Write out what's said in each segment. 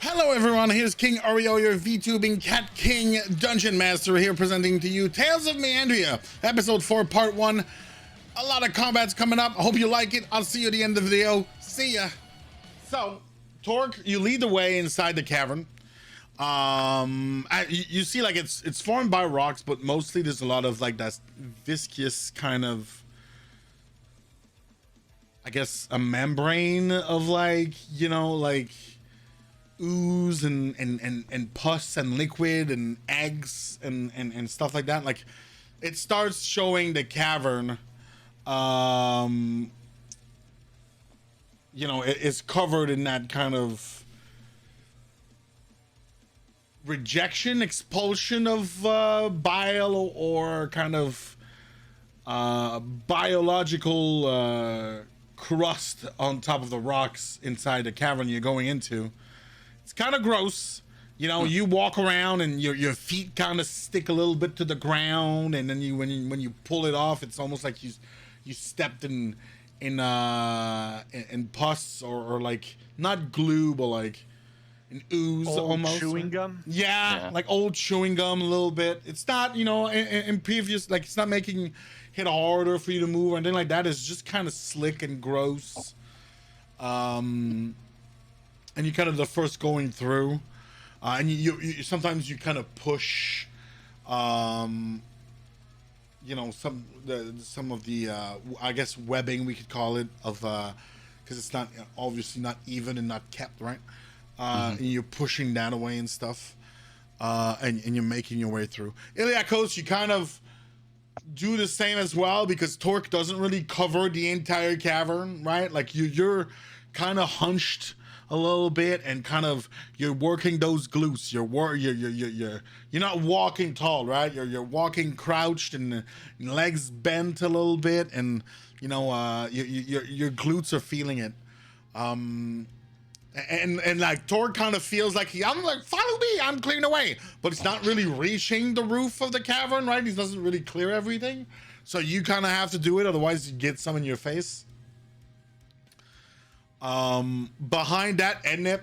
Hello everyone, here's King Oreo, your VTubing Cat King Dungeon Master, here presenting to you Tales of Meandria, Episode 4, Part 1. A lot of combats coming up. I hope you like it. I'll see you at the end of the video. See ya. So, Torque, you lead the way inside the cavern. You see like it's formed by rocks, but mostly there's a lot of like that viscous kind of, I guess, a membrane of like, you know, like ooze and pus and liquid and eggs and stuff like that. Like it starts showing the cavern, you know, it's covered in that kind of rejection, expulsion of bile or kind of biological crust on top of the rocks inside the cavern you're going into. It's kind of gross. You know, you walk around and your feet kind of stick a little bit to the ground, and then when you pull it off, it's almost like you stepped in pus or like not glue, but like an ooze, old almost chewing gum. Yeah, like old chewing gum a little bit. It's not, you know, in previous, like it's not making it harder for you to move or anything like that. It's just kind of slick and gross. And you kind of the first going through, and you sometimes you kind of push, you know, some of the I guess webbing, we could call it, of because it's not obviously not even and not kept right. And you're pushing that away and stuff, and you're making your way through. Iliakos, you kind of do the same as well, because Torque doesn't really cover the entire cavern, right? Like you're kind of hunched a little bit, and kind of you're working those glutes. You're not walking tall, right? You're walking crouched and legs bent a little bit, and you know your glutes are feeling it. And like Torque kind of feels like I'm like, follow me, I'm clearing away, but it's not really reaching the roof of the cavern, right? He doesn't really clear everything, so you kind of have to do it, otherwise you get some in your face. Behind that Ednip,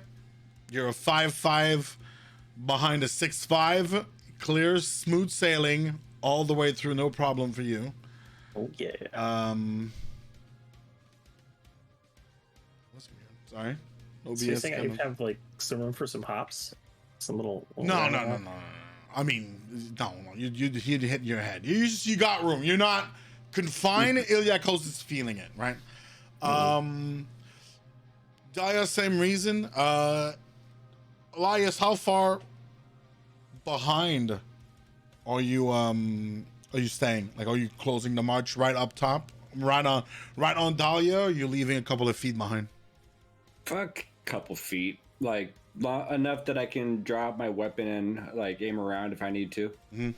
you're a 5'5", behind a 6'5", clear, smooth sailing all the way through, no problem for you. Oh yeah. Sorry. OBS. So you're saying I have like some room for some hops, some little. No. I mean, no. You'd hit your head. You got room. You're not confined. Iliakos is feeling it, right? Daya, same reason. Elias, how far behind are you staying? Like, are you closing the march right up top, right on Dahlia, or are you leaving a couple of feet behind? Fuck, couple feet, like enough that I can drop my weapon and like aim around if I need to. Mm-hmm.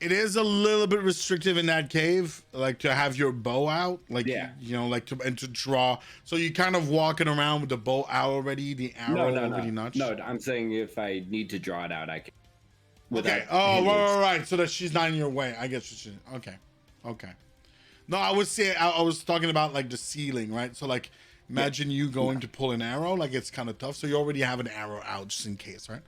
It is a little bit restrictive in that cave, like to have your bow out, like, yeah, you know, like to draw. So you kind of walking around with the bow out already, the arrow already notched. No, I'm saying if I need to draw it out, I can. Okay. Oh, right. So that she's not in your way. I guess you should. Okay. No, I would say I was talking about like the ceiling, right? So like, imagine you going to pull an arrow, like it's kind of tough. So you already have an arrow out just in case, right?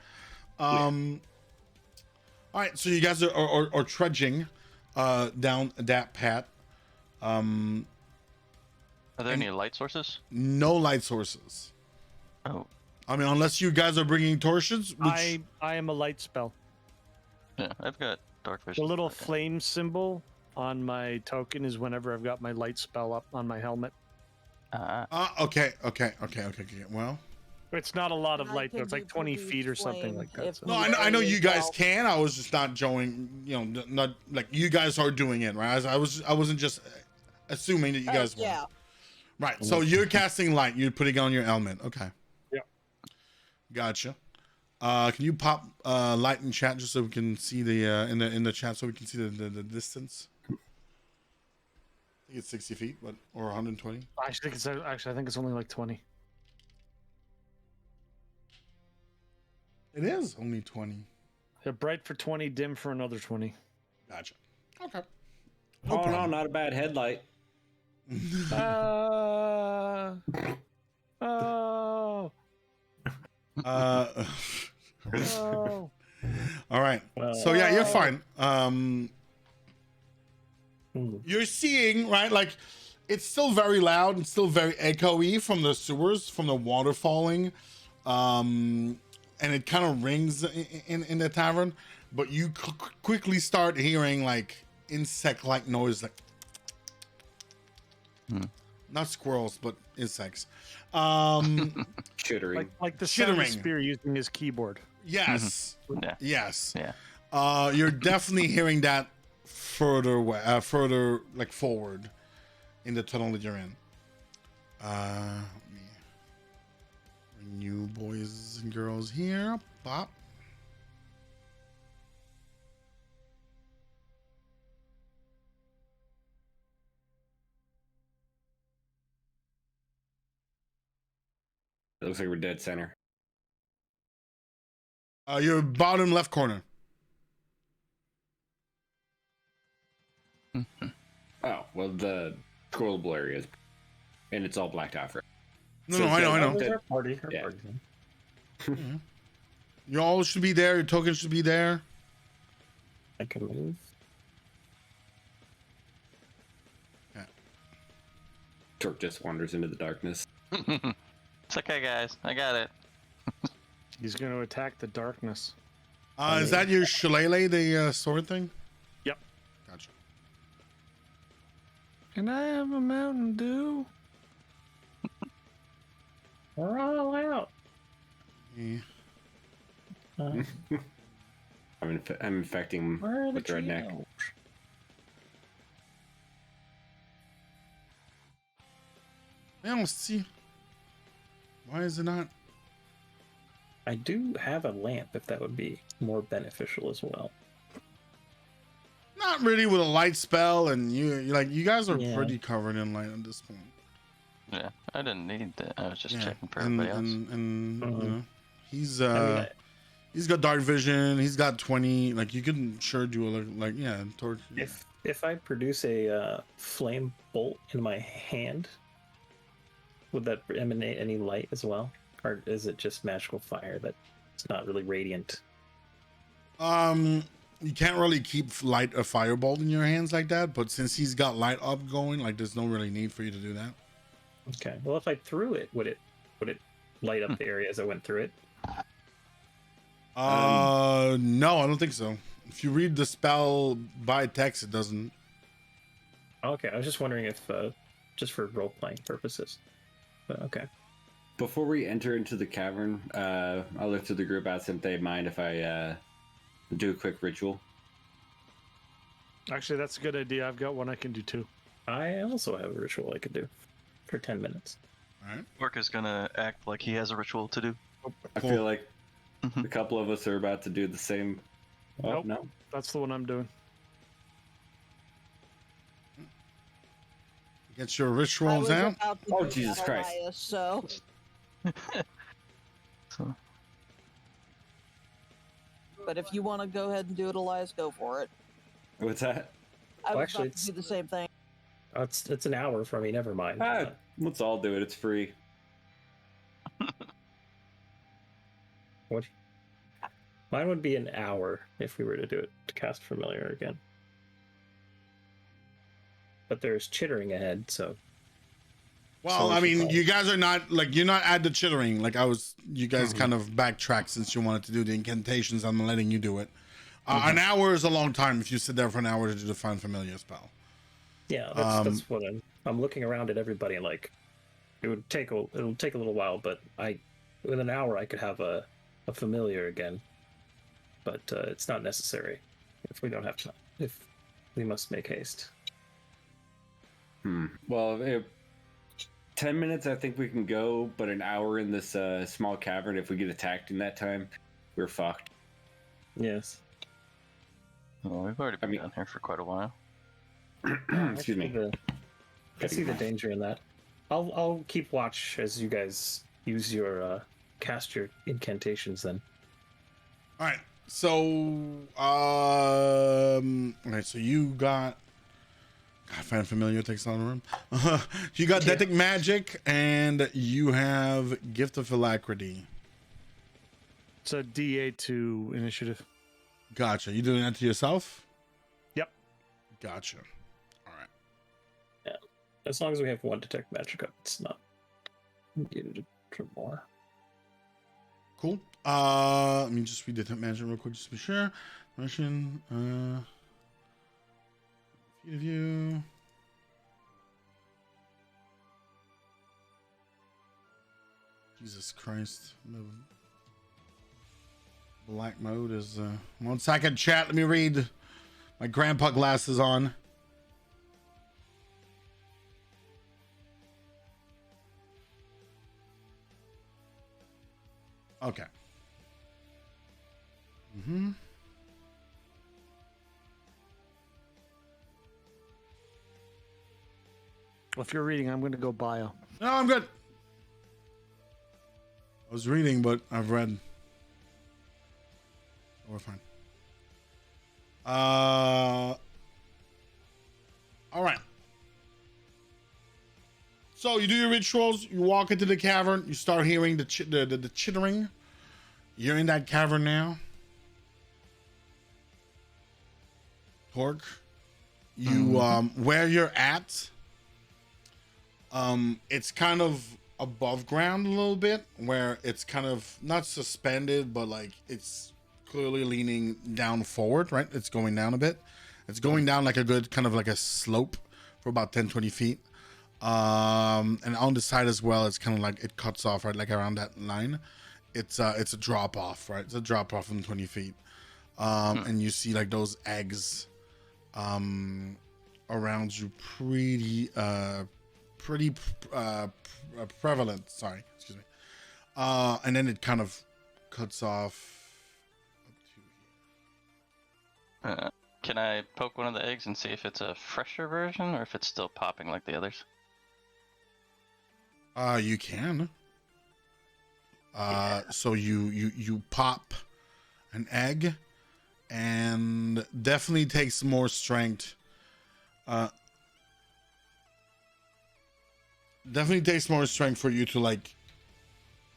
All right, so you guys are trudging down that path. Are there any light sources? No light sources. Oh. I mean, unless you guys are bringing torches. I am a light spell. Yeah, I've got dark vision. The little flame symbol on my token is whenever I've got my light spell up on my helmet. Okay. Well, it's not a lot of light, though. It's like 20 feet or something like that. So. No, I know you guys can. I was just not showing, you know, not like you guys are doing it, right? I wasn't just assuming that you guys were. Yeah. Right. So you're casting light. You're putting on your element. Okay. Yeah. Gotcha. Can you pop light in chat just so we can see the in the chat so we can see the distance? I think it's 60 feet, but or 120. I think it's only like 20. It is only 20. They're bright for 20, dim for another 20. Gotcha. Okay. No, not a bad headlight. Oh. Oh. All right. Well, So yeah, you're fine. hmm. You're seeing, right? Like, it's still very loud and still very echoey from the sewers, from the water falling, and it kind of rings in the tavern. But you quickly start hearing like insect-like noise, like not squirrels, but insects. Chittering. Like the sound of Chittering. Spear using his keyboard. Yes, Yeah. yes. Yeah. You're definitely hearing that further away, further like forward in the tunnel that you're in. Let me bring you boys and girls here. Bop. It looks like we're dead center. Your bottom left corner. Oh, well, the scrollable area is, and it's all blacked out for. No, So no, I it's know, I like- know. There's our party. Our Yeah. party. You all should be there. Your tokens should be there. I can move. Torque just wanders into the darkness. It's okay, guys. I got it. He's going to attack the darkness. Is that your shillelagh, the sword thing? Yep. Gotcha. Can I have a Mountain Dew? We're all out. Yeah. Uh, I'm infecting where are the with redneck. Cheetos? I don't see. Why is it not? I do have a lamp if that would be more beneficial as well. Not really with a light spell, and you guys are Yeah. pretty covered in light at this point. Yeah, I didn't need that. I was just Yeah, checking for and, everybody else. and Mhm. you know, he's I mean, he's got dark vision. He's got 20. Like you can sure do a torch. Yeah. if I produce a flame bolt in my hand, would that emanate any light as well, or is it just magical fire that it's not really radiant? You can't really keep light a firebolt in your hands like that, but since he's got light up going, like there's no really need for you to do that. Okay. Well, if I threw it, would it light up the area as I went through it? No, I don't think so. If you read the spell by text, it doesn't. Okay, I was just wondering if just for role playing purposes. But okay. Before we enter into the cavern, I'll look to the group, ask if they mind if I do a quick ritual. Actually, that's a good idea. I've got one I can do too. I also have a ritual I could do for 10 minutes. All right. Orc is gonna act like he has a ritual to do. I Cool. feel like a couple of us are about to do the same. Oh, Nope. no. That's the one I'm doing. Get your I rituals was out. about to Oh, do Jesus that, Christ. Elias, so So, but if you want to go ahead and do it, Elias, go for it. What's that? I Oh, was actually, about to do the same thing. Oh, it's an hour for me. Never mind. Let's all do it. It's free. What? Mine would be an hour if we were to do it to cast familiar again. But there's chittering ahead, so Well, So I we should mean, probably- you guys are not like you're not at the chittering. Like you guys kind of backtrack since you wanted to do the incantations. I'm letting you do it. An hour is a long time if you sit there for an hour to do the find familiar spell. yeah, that's what I'm looking around at everybody and like it'll take a little while, but within an hour I could have a familiar again. But it's not necessary if we don't have time. If we must make haste. Well, 10 minutes I think we can go, but an hour in this small cavern, if we get attacked in that time, we're fucked. Yes. well, we've already been mean- down here for quite a while. Excuse me. I see the danger in that. I'll keep watch as you guys use your cast your incantations then. All right. So, all right. So you got. God, find familiar takes on the room. You got Yeah. Detect Magic, and you have Gift of Alacrity. It's a DA2 initiative. Gotcha. You doing that to yourself? Yep. Gotcha. All right. As long as we have one detect magic up, it's not needed for more. Cool. Let me just read the temp management real quick just to be sure. Mission. Few of you. Jesus Christ. The black mode is 1 second, chat. Let me read. My grandpa glasses on. Okay. Well, if you're reading, I'm going to go bio. No, I'm good. I was reading, but I've read. We're fine. All right. So you do your rituals. You walk into the cavern. You start hearing the chittering. You're in that cavern now. Torque. You where you're at. It's kind of above ground a little bit, where it's kind of not suspended, but like it's clearly leaning down forward, right? It's going down a bit. It's going down like a good kind of like a slope for about 10-20 feet. And on the side as well, it's kind of like it cuts off, right? Like around that line. It's a drop off, right? It's a drop off from 20 feet. And you see like those eggs around you pretty prevalent. Sorry, excuse me. And then it kind of cuts off up to here. Can I poke one of the eggs and see if it's a fresher version or if it's still popping like the others? You can. So you pop an egg, and definitely takes more strength. Definitely takes more strength for you to like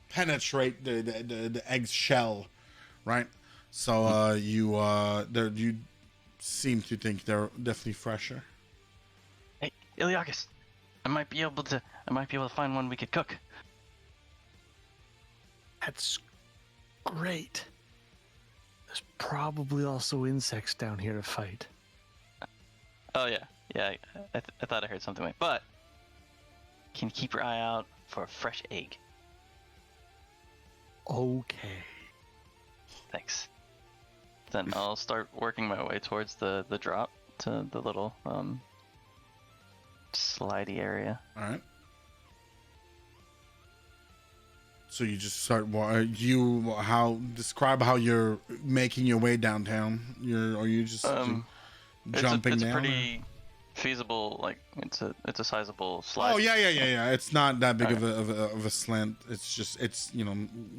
penetrate the egg's shell, right? So you seem to think they're definitely fresher. Hey, Iliakis, I might be able to find one we could cook. That's great. There's probably also insects down here to fight. Oh yeah, I thought I heard something like, but can you keep your eye out for a fresh egg? Okay. Thanks. Then I'll start working my way towards the drop to the little slidey area. All right. So you just start. Describe how you're making your way downtown. Are you just jumping it's down? a pretty feasible. Like it's a sizable slide. Oh yeah. It's not that big of a slant. It's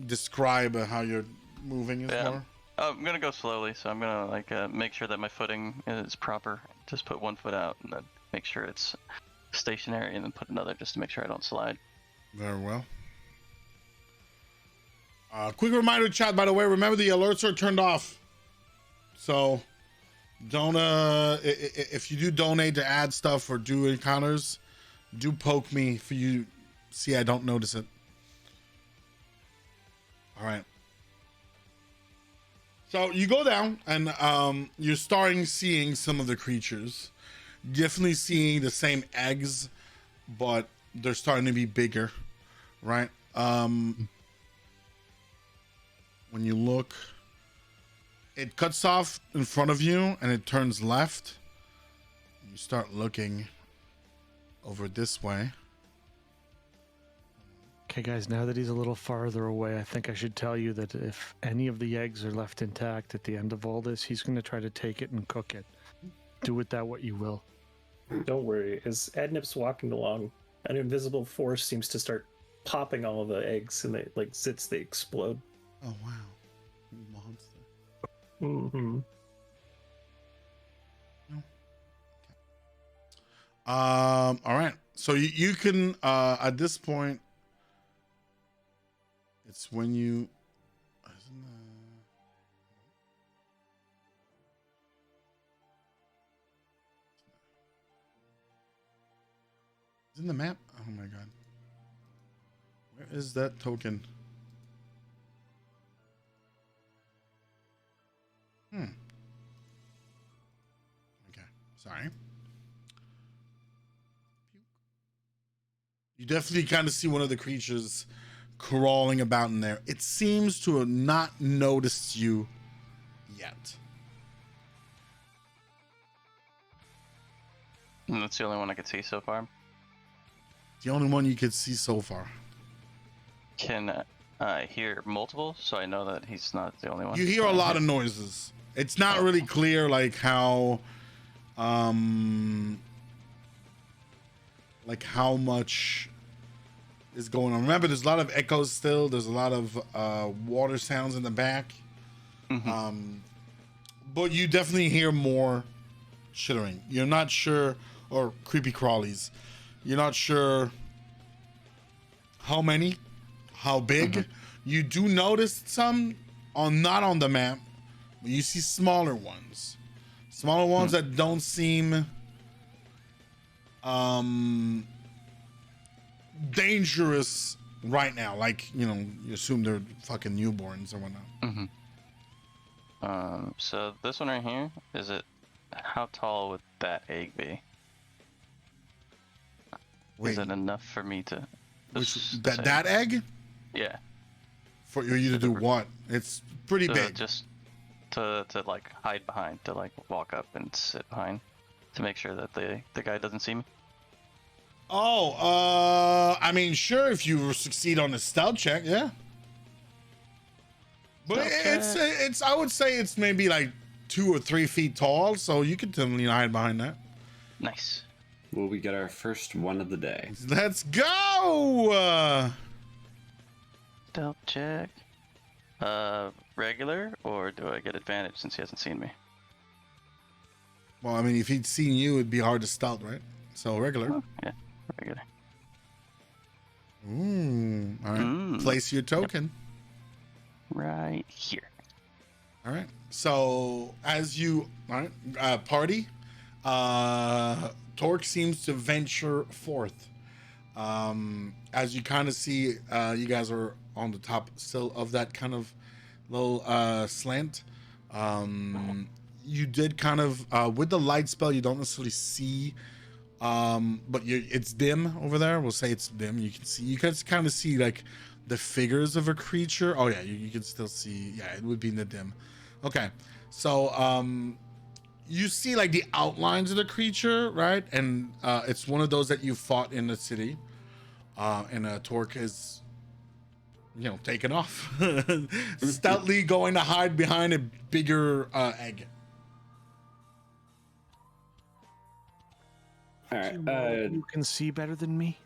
describe how you're moving is more. I'm gonna go slowly, so I'm gonna make sure that my footing is proper. Just put one foot out and then make sure it's stationary, and then put another just to make sure I don't slide. Very well. Quick reminder, chat, by the way, remember the alerts are turned off. So don't if you do donate to add stuff or do encounters, do poke me for you see I don't notice it. All right. So you go down and you're starting seeing some of the creatures. Definitely seeing the same eggs, but they're starting to be bigger, right? When you look, it cuts off in front of you and it turns left. You start looking over this way. Okay, guys, now that he's a little farther away, I think I should tell you that if any of the eggs are left intact at the end of all this, he's going to try to take it and cook it. Do with that what you will. Don't worry. As Adnip's walking along, an invisible force seems to start popping all of the eggs, and they they explode. Oh wow, you monster! Mm-hmm. All right. So you can at this point, it's when you. Isn't It's in the map. Oh my god. Where is that token? Okay, sorry. You definitely kind of see one of the creatures crawling about in there. It seems to have not noticed you yet. And that's the only one I could see so far. The only one you could see so far. Can I hear multiple, so I know that he's not the only one? You hear a lot of noises. It's not really clear like how much is going on. Remember, there's a lot of echoes still. There's a lot of water sounds in the back. Mm-hmm. But you definitely hear more chittering. You're not sure, or creepy crawlies. You're not sure how many, how big. Mm-hmm. You do notice some not on the map, but you see smaller ones. Smaller ones that don't seem dangerous right now. Like, you know, you assume they're fucking newborns or whatnot. Mm-hmm. So this one right here, how tall would that egg be? Is it enough for me to... That egg? Yeah. For you to do what? It's pretty big. Just to like hide behind, to like walk up and sit behind, to make sure that the guy doesn't see me. Oh, I mean, sure, if you succeed on a stealth check, yeah. But it's I would say it's maybe like 2 or 3 feet tall, so you could definitely hide behind that. Nice. Will we get our first one of the day? Let's go! Stealth check. Regular, or do I get advantage since he hasn't seen me? Well, I mean, if he'd seen you, it'd be hard to stealth, right? So regular. Oh, yeah, regular. Ooh, all right. Place your token. Right here. All right. So as you party, Torque seems to venture forth. As you kind of see, you guys are on the top still of that kind of little slant. You did kind of with the light spell, you don't necessarily see, but it's dim over there. We'll say it's dim. You can kind of see like the figures of a creature. Oh yeah, you can still see. Yeah, it would be in the dim. Okay, so you see like the outlines of the creature, right? And it's one of those that you fought in the city, and Torque is, you know, taken off, stoutly going to hide behind a bigger egg. All right. You can see better than me.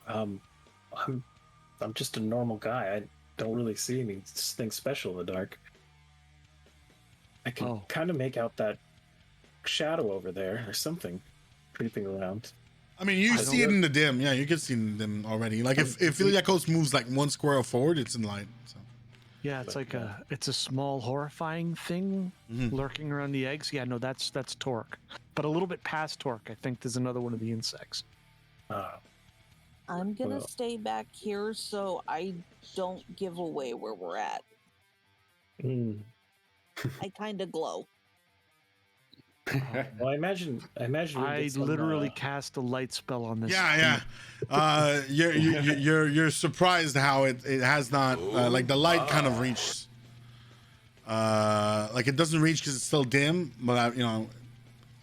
I'm just a normal guy. I don't really see anything special in the dark. I can kind of make out that shadow over there or something creeping around. I mean, you see it in the dim. Yeah, you can see them already. Like if Iliakos moves like 1 square forward, it's in light. So. Yeah, it's like it's a small horrifying thing lurking around the eggs. Yeah, no, that's Torque. But a little bit past Torque, I think there's another one of the insects. I'm gonna stay back here so I don't give away where we're at. I kind of glow. Well, I imagine. I literally cast a light spell on this. Yeah. You're surprised how it has not like the light kind of reached. Like it doesn't reach because it's still dim, but you know,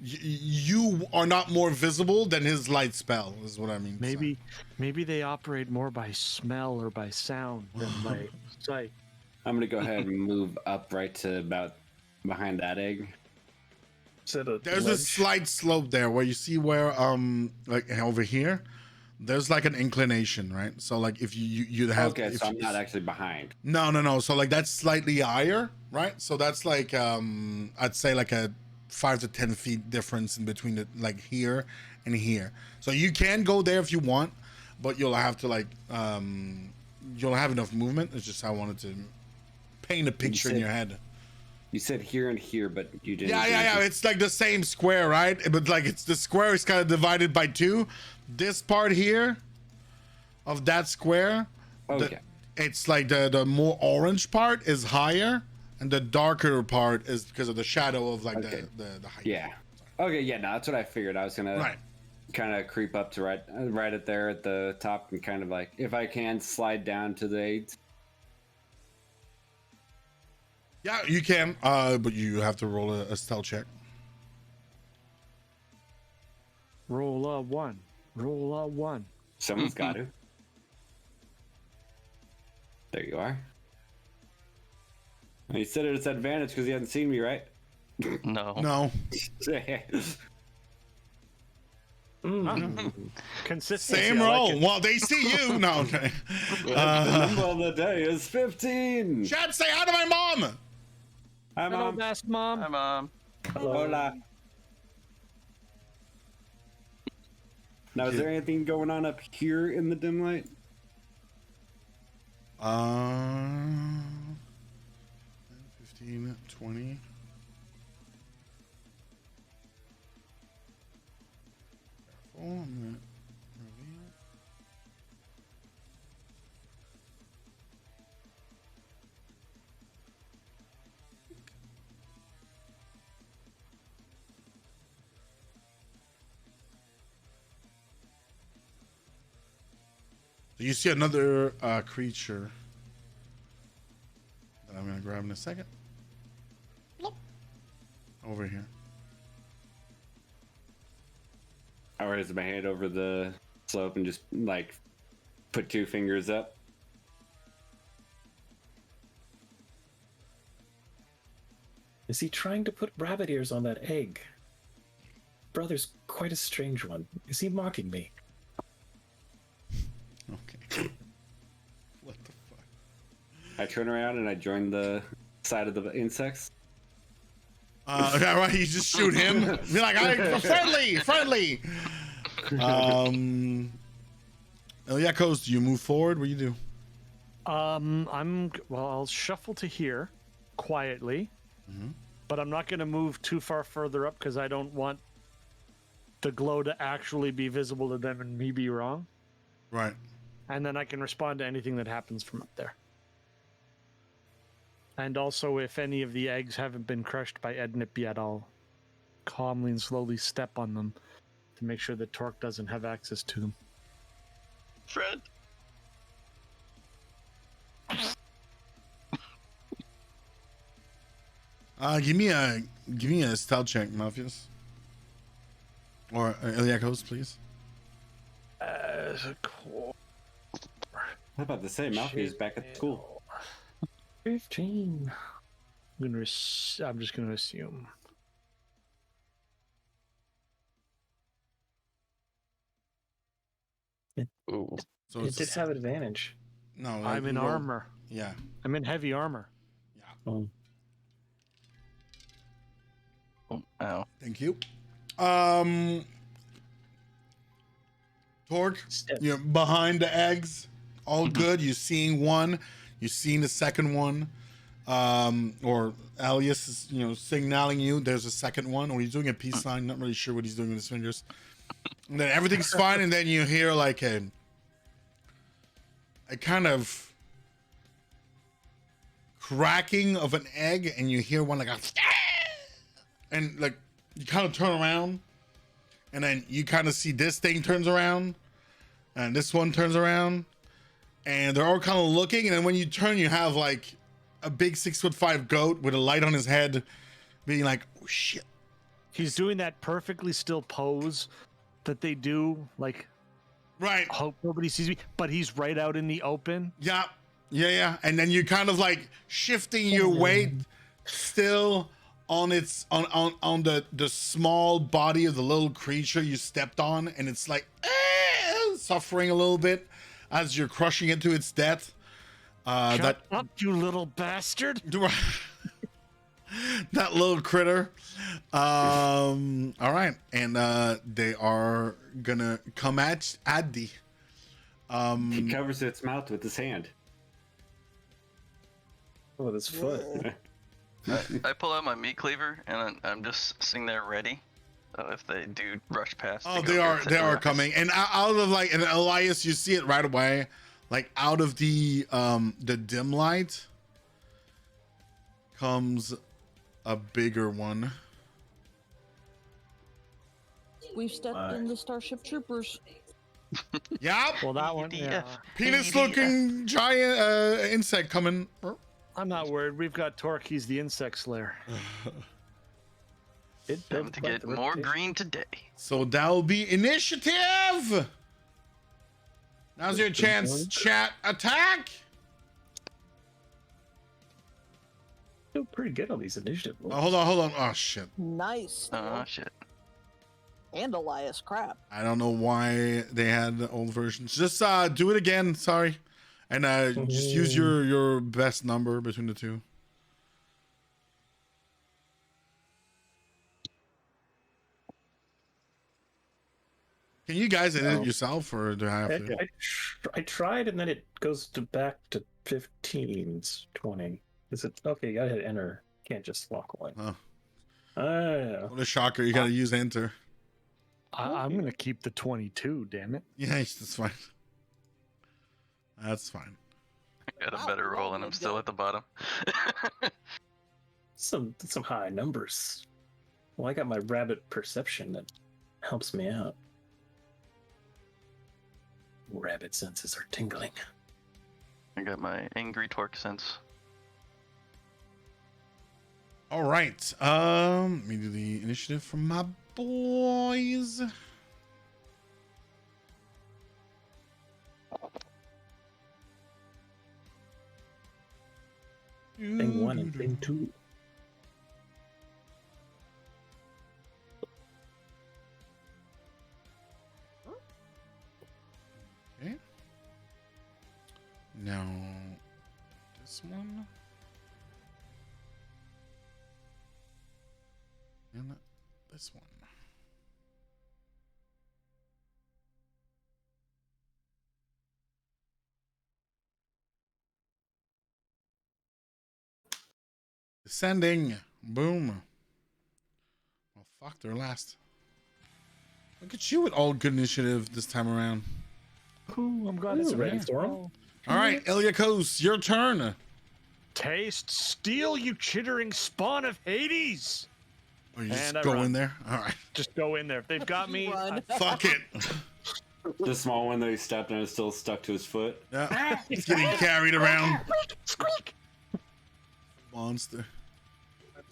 you are not more visible than his light spell. Is what I mean. Maybe they operate more by smell or by sound than by sight. I'm gonna go ahead and move up right to about behind that egg. There's a slight slope there where you see where like over here there's like an inclination, right? So like if you have so I'm not actually behind. No, so like that's slightly higher, right? So that's like I'd say like a 5 to 10 feet difference in between the like here and here. So you can go there if you want, but you'll have to like you'll have enough movement. It's just I wanted to paint a picture in your head. You said here and here, but you didn't. Yeah. It's like the same square, right? But like it's the square is kind of divided by two. This part here of that square, Okay. It's like the more orange part is higher, and the darker part is because of the shadow of like Okay. the height. Yeah. Okay. Yeah. No, that's what I figured. I was gonna Right. kind of creep up to right at there at the top and kind of like, if I can, slide down to the 8. Yeah, you can, but you have to roll a stealth check. Roll a 1. Roll a 1. Someone's got to. There you are. He said it's advantage because he hadn't seen me, right? No. No. Consistency. Same I like roll. it. Well, they see you. No, okay. The number of the day is 15. Chad, say hi to my mom. Hi, Hello, Mom. best mom. Hi, Mom. Hola. Now, is there anything going on up here in the dim light? 15, 20. Careful, I'm gonna reveal. So you see another creature that I'm gonna grab in a second. Over here. I raise my hand over the slope and just like put 2 fingers up. Is he trying to put rabbit ears on that egg? Brother's quite a strange one. Is he mocking me? Okay. What the fuck? I turn around and I join the side of the insects. Yeah, right. You just shoot him. Be like, friendly. Eliakos, do you move forward? What do you do? I'll shuffle to here quietly, but I'm not going to move too far further up because I don't want the glow to actually be visible to them and me be wrong. Right. And then I can respond to anything that happens from up there. And also, if any of the eggs haven't been crushed by Ednip yet, I'll calmly and slowly step on them to make sure that Torque doesn't have access to them. Fred. Give me a stealth check, Malpheus. Or Eliakos, please. Cool. I'm about to say, Malfi is back at school. 15. I'm just going to assume. Ooh. So It it's did have advantage. no. I'm in roll- armor. Yeah. I'm in heavy armor. Oh. Oh, ow. Thank you. Torque, Step. you're behind the eggs. All good. You're seeing one. You're seeing the second one. Or Alias is, signaling you. There's a second one. Or he's doing a peace sign. Not really sure what he's doing with his fingers. And then everything's fine. And then you hear like a kind of cracking of an egg. And you hear one like a... And like you kind of turn around. And then you kind of see this thing turns around. And this one turns around. And they're all kind of looking. And then when you turn, you have like a big 6'5" goat with a light on his head being like, oh shit. He's doing that perfectly still pose that they do, like, Right. hope nobody sees me, but he's right out in the open. Yeah. Yeah. And then you're kind of like shifting your weight still on its on the small body of the little creature you stepped on, and it's like suffering a little bit as you're crushing it to its death. Shut up, you little bastard! That little critter. All right, and they are gonna come at Addy. He covers its mouth with his hand. Oh, with his foot. I pull out my meat cleaver and I'm just sitting there ready. So if they do rush past, Oh, to they go are get they are Elias. coming, and out of like, and Elias, you see it right away, like out of the dim light comes a bigger one. We've stepped into Starship Troopers. Yep. Well, that one, yeah. Penis-looking giant insect coming. I'm not worried. We've got Torquay's the insect slayer. It Time built to quite get the more reputation. green today. So that'll be initiative. Now's your chance, chat. Attack. Feel pretty good on these initiative rolls. Oh, hold on. Oh shit. Nice. Oh shit. And Elias, crap. I don't know why they had the old versions. Just do it again. Sorry, and just use your best number between the two. Can you guys edit it yourself, or do I have to? I tried, and then it goes back to 15s, 20. Is it okay? You gotta hit enter. Can't just walk away. Oh. Yeah. What a shocker! You gotta use enter. I'm gonna keep the 22. Damn it. Yeah, that's fine. That's fine. I got a Wow, better roll wow, and I'm good. still at the bottom. Some high numbers. Well, I got my rabbit perception that helps me out. Rabbit senses are tingling. I got my angry torque sense. All right. Let me do the initiative from my boys. Thing 1 and thing 2. Okay. Now, this one. And this one. Descending. Boom. Oh, fuck, they're last. Look at you with all good initiative this time around. Ooh, I'm glad it's ready rare. for 'em. Oh. All right, Eliakos, your turn. Taste steel, you chittering spawn of Hades. Oh, you just And I go run. in there? All right. Just go in there. If they've got me, Run. Fuck it. The small one that he stepped on is still stuck to his foot. Yeah. He's getting carried around. squeak. Monster.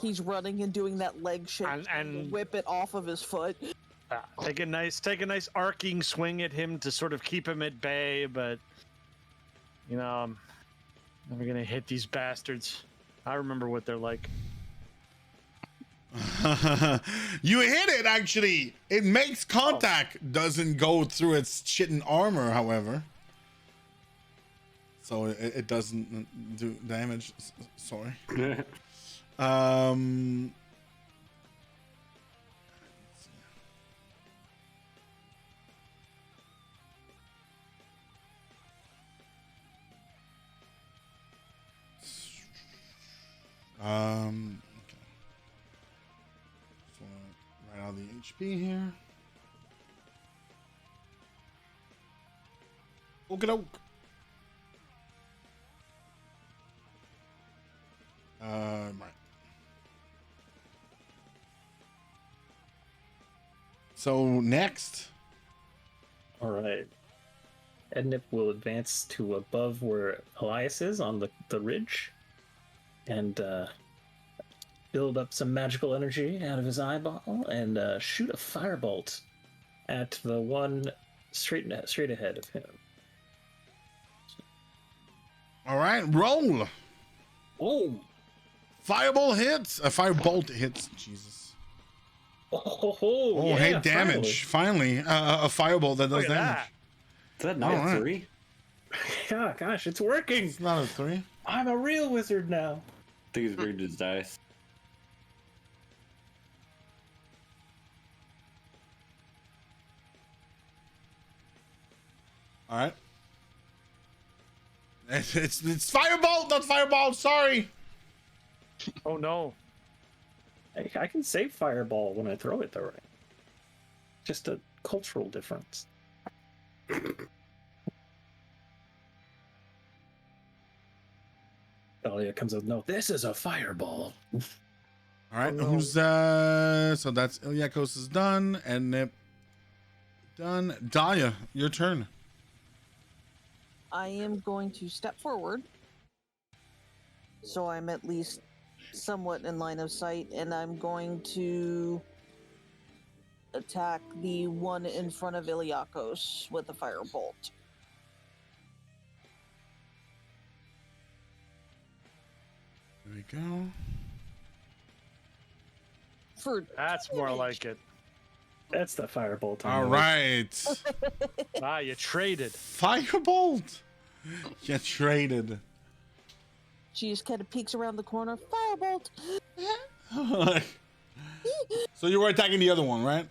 He's running and doing that leg shake And- to and- whip it off of his foot. Take a nice arcing swing at him to sort of keep him at bay, but you know, I'm never gonna hit these bastards. I remember what they're like. You hit it, actually. It makes contact. Doesn't go through its shitting armor, however. So it doesn't do damage. Sorry. Okay. So write out the HP here. Okie-doke. Right. So next. All right. Ednip will advance to above where Elias is on the ridge and build up some magical energy out of his eyeball and shoot a firebolt at the one straight ahead of him. All right, roll. Oh! Firebolt hits. A firebolt hits. Jesus. Oh, yeah, hey, damage. Finally, a firebolt that does Look at damage. that. Is that not All right. a 3? Yeah, gosh, it's working. It's not a 3. I'm a real wizard now. I think he's rigged his dice. All right. It's firebolt, not fireball. Sorry. Oh no. I can say fireball when I throw it, though, right? Just a cultural difference. Dahlia comes up, no, this is a fireball. All right, Oh, no. who's so that's Iliakos is done, and Nip done. Dahlia, your turn. I am going to step forward, so I'm at least somewhat in line of sight, and I'm going to attack the one in front of Iliakos with a firebolt. There we go. That's more like it. That's the firebolt. All right. You traded. Firebolt. You traded. She just kind of peeks around the corner. Firebolt. So you were attacking the other one, right?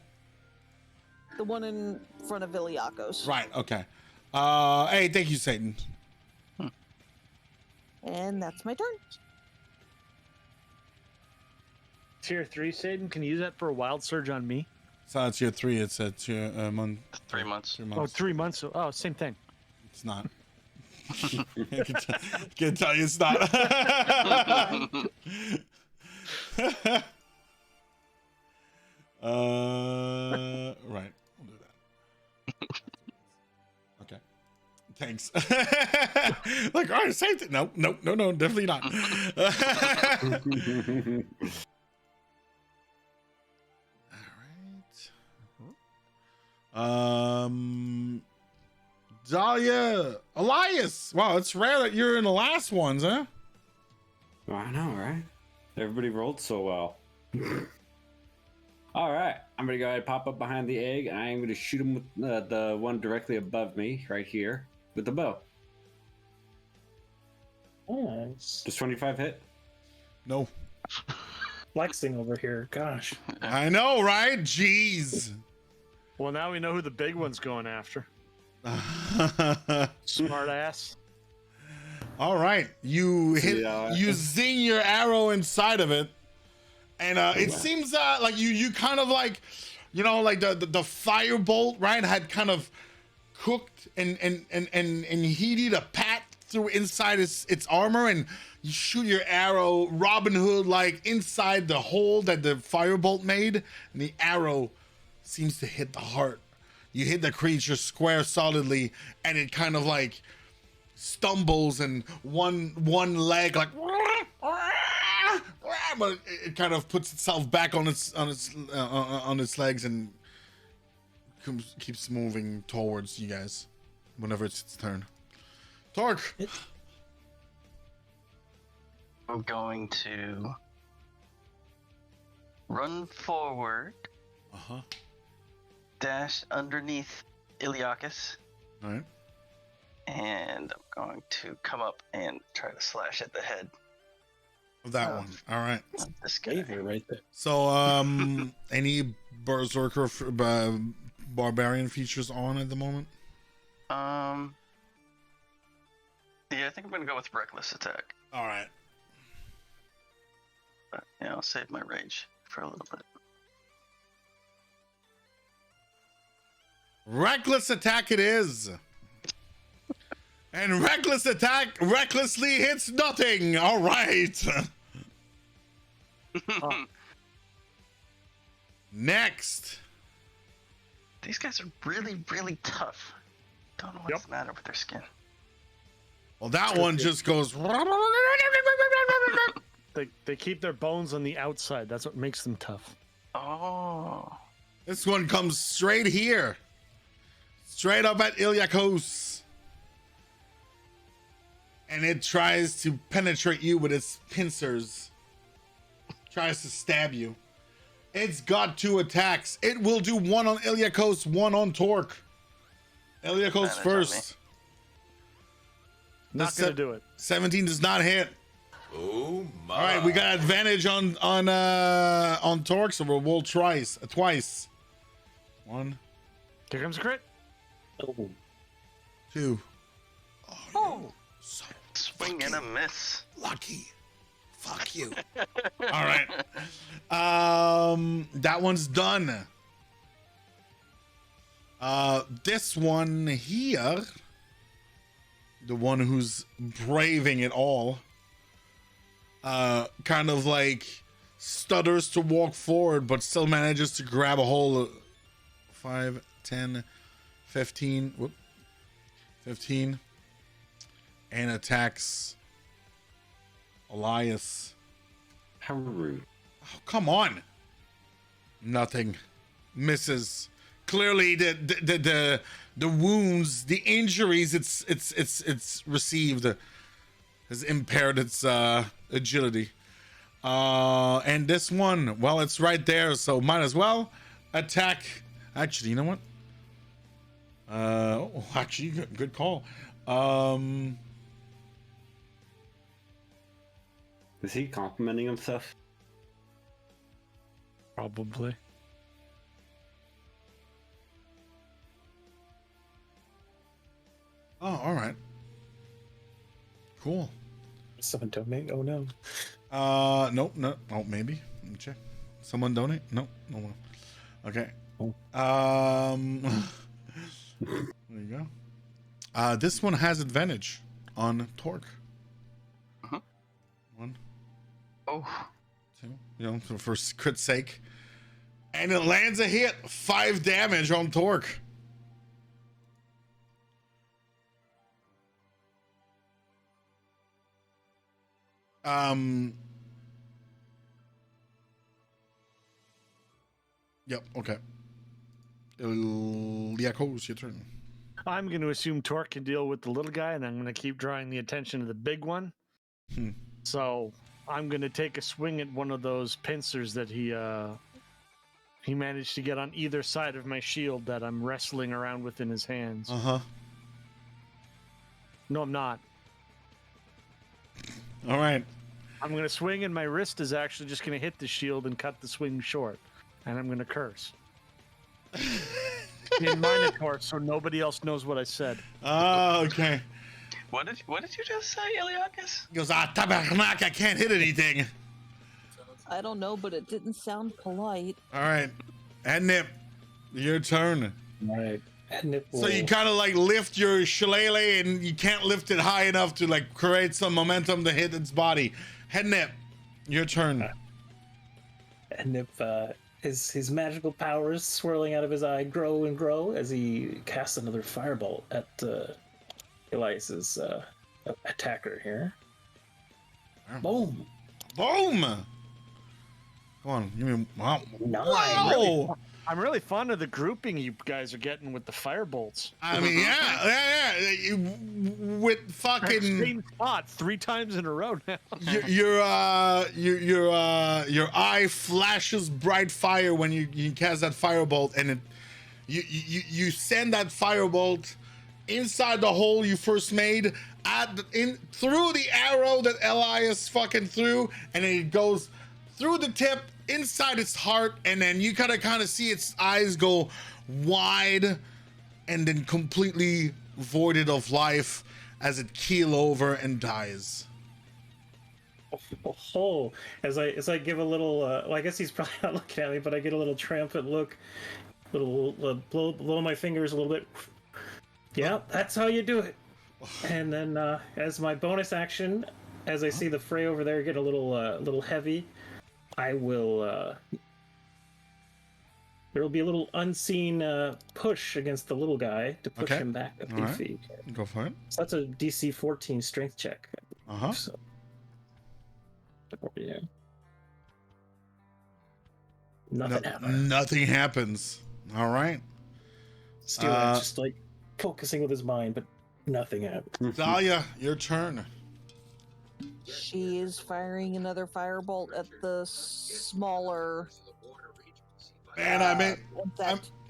The one in front of Iliakos. Right. Okay. Hey, thank you, Satan. And that's my turn. Tier 3, Satan. Can you use that for a wild surge on me? It's not tier 3. It's a tier month. 3 months. 3 Oh, months. 3 months. Oh, same thing. It's not. I can tell you it's not. Right. We'll do that. Okay. Thanks. Like, all right, same thing. No, definitely not. All right. Dahlia, Elias. Wow, it's rare that you're in the last ones, huh? I know, right? Everybody rolled so well. All right, I'm gonna go ahead and pop up behind the egg, and I am gonna shoot him with the one directly above me, right here, with the bow. Nice. Does 25 hit? No. Flexing over here. Gosh. I know, right? Jeez. Well, now we know who the big one's going after. Smart ass. All right, you hit. Yeah. You zing your arrow inside of it, and it seems like you kind of like, like the firebolt, right, had kind of cooked and heated a path through inside its armor, and you shoot your arrow Robin Hood like inside the hole that the firebolt made, and the arrow seems to hit the heart. You hit the creature square solidly, and it kind of like stumbles, and one leg like, but it kind of puts itself back on its legs and keeps moving towards you guys whenever it's its turn. Torque. I'm going to run forward, dash underneath Iliakos, All right. and I'm going to come up and try to slash at the head That one. All right. of this guy. Favor right there. So, any berserker barbarian features on at the moment? Yeah, I think I'm gonna go with reckless attack. All right. But, yeah, I'll save my rage for a little bit. Reckless attack it is. And reckless attack recklessly hits nothing. All right. Next. These guys are really, really tough. Don't know what's the matter with their skin. Well, that one just goes. They keep their bones on the outside. That's what makes them tough. Oh. This one comes straight here. Straight up at Iliakos. And it tries to penetrate you with its pincers. Tries to stab you. It's got 2 attacks. It will do 1 on Iliakos, 1 on Torque. Iliakos Advantage on first. Not gonna do it. 17 does not hit. Oh my! All right, we got advantage on Torque, so we'll roll twice. 1, Here comes a crit. 2. Oh. So Swing and a miss. lucky. Fuck you. All right. That one's done. This one here, the one who's braving it all, kind of like stutters to walk forward, but still manages to grab a hold of 5, 10, 15, 15, and attacks Elias. How rude. Oh, come on. Nothing. Misses. Clearly the wounds, the injuries it's received has impaired its agility. And this one, well, it's right there, so might as well attack. Actually, you know what? Actually, good call. Is he complimenting himself? Probably. Oh, all right. Cool. Someone donate? Oh no. Nope, no. Oh, maybe. Let me check. Someone donate? Nope, no one. Okay. Oh. There you go. This one has advantage on torque. Uh-huh. 1, Oh. 2. You know, for crit sake, and it lands a hit. 5 damage on torque. Yep. Okay. Liakos, your turn. I'm going to assume Torque can deal with the little guy, and I'm going to keep drawing the attention of the big one. So I'm going to take a swing at one of those pincers that he managed to get on either side of my shield that I'm wrestling around with in his hands. Uh-huh. No, I'm not. All right. I'm going to swing, and my wrist is actually just going to hit the shield and cut the swing short. And I'm going to curse. In Minotaur, so nobody else knows what I said. Oh, okay. What did you just say, Iliakis? He goes, tabarnak, I can't hit anything. I don't know, but it didn't sound polite. All right. And Nip, your turn. Right. So you kind of like lift your shillelagh and you can't lift it high enough to like create some momentum to hit its body. Head Nip, your turn. And if his magical powers swirling out of his eye grow and grow as he casts another firebolt at Elias's attacker here. Boom! Boom! Come on, give me wow. Wow! I'm really fond of the grouping you guys are getting with the firebolts. I mean, yeah. With fucking Same spot 3 times in a row now. your eye flashes bright fire when you cast that firebolt, and you send that firebolt inside the hole you first made through the arrow that Elias fucking threw, and then it goes through the tip inside its heart, and then you kind of see its eyes go wide and then completely voided of life as it keel over and dies. Oh, as I give a little, well, I guess he's probably not looking at me, but I get a little triumphant look, little blow my fingers a little bit. Yeah, that's how you do it. And then as my bonus action, as I see the fray over there get a little heavy, I will. There will be a little unseen push against the little guy to push him back a few feet. Go for it. So that's a DC 14 strength check. So, yeah. Nothing happens. Nothing happens. All right. Still, just like focusing with his mind, but nothing happens. Dahlia, your turn. She is firing another firebolt at the smaller. And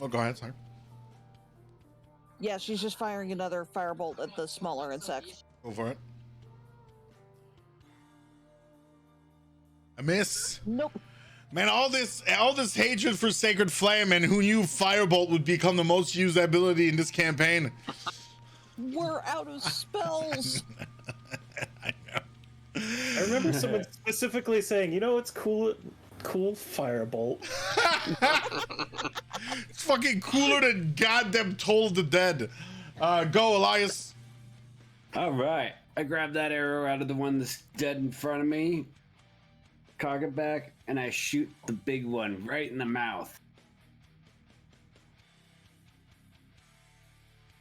oh, go ahead. Sorry. Yeah, she's just firing another firebolt at the smaller insect. Go for it. A miss. Nope. Man, all this hatred for Sacred Flame, and who knew Firebolt would become the most used ability in this campaign? We're out of spells. I remember someone specifically saying, you know what's cool? Cool firebolt. It's fucking cooler than goddamn Toll of the Dead. Go, Elias. All right. I grab that arrow out of the one that's dead in front of me, cock it back, and I shoot the big one right in the mouth.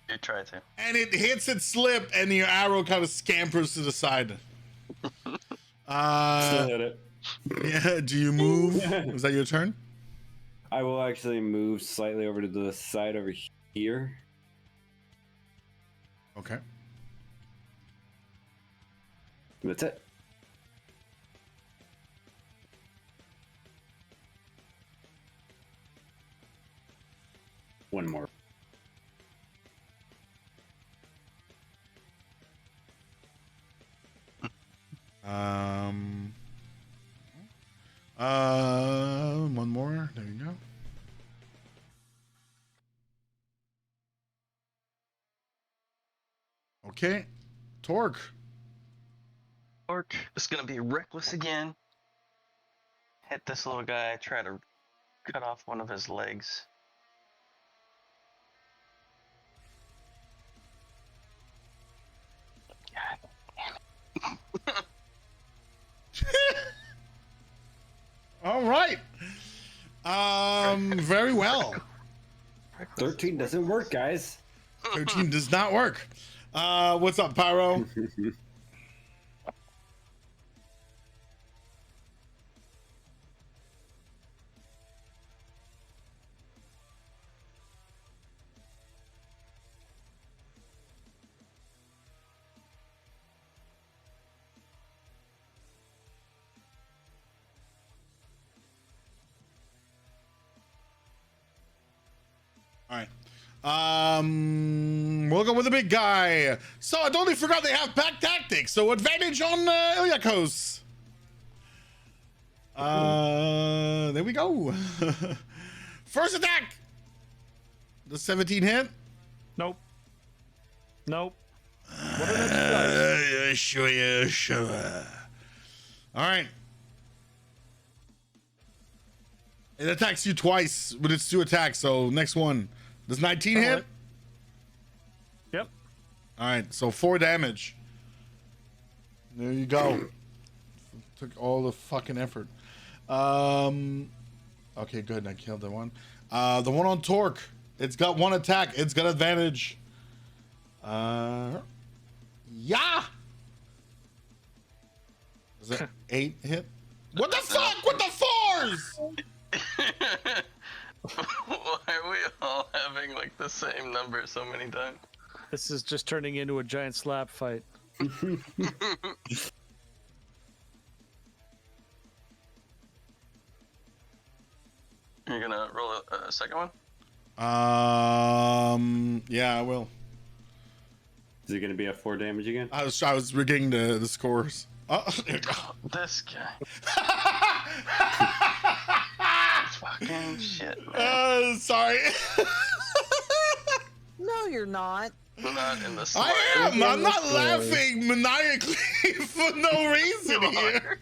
You try to. And it hits its slip, and your arrow kind of scampers to the side. Still hit it. Yeah, do you move? Is that your turn? I will actually move slightly over to the side over here. Okay. That's it. One more. One more. There you go. Okay. Torque. Orc is gonna be reckless again. Hit this little guy, try to cut off one of his legs. God damn it. All right. Very well. 13 doesn't work, guys. 13 does not work. What's up, Pyro? All right. We'll go with the big guy. So I totally forgot they have pack tactics. So advantage on Ilyakos. There we go. First attack. The 17 hit. Nope. Nope. What are Sure. All right. It attacks you twice with its 2 attacks. So next one. Does 19 hit? Yep. All right. So 4 damage. There you go. Took all the fucking effort. Okay, good. I killed the one. The one on Torque. It's got 1 attack. It's got advantage. Yeah. Is that 8 hit? What the fuck? What the 4s? Why are we all having like the same number so many times? This is just turning into a giant slap fight. You're gonna roll a second one? Yeah, I will. Is it going to be a 4 damage again? I was rigging the scores. Oh, there you go. This guy. Fucking shit, man. Sorry. No, you're not. Not in the I am. I'm not laughing maniacally for no reason here.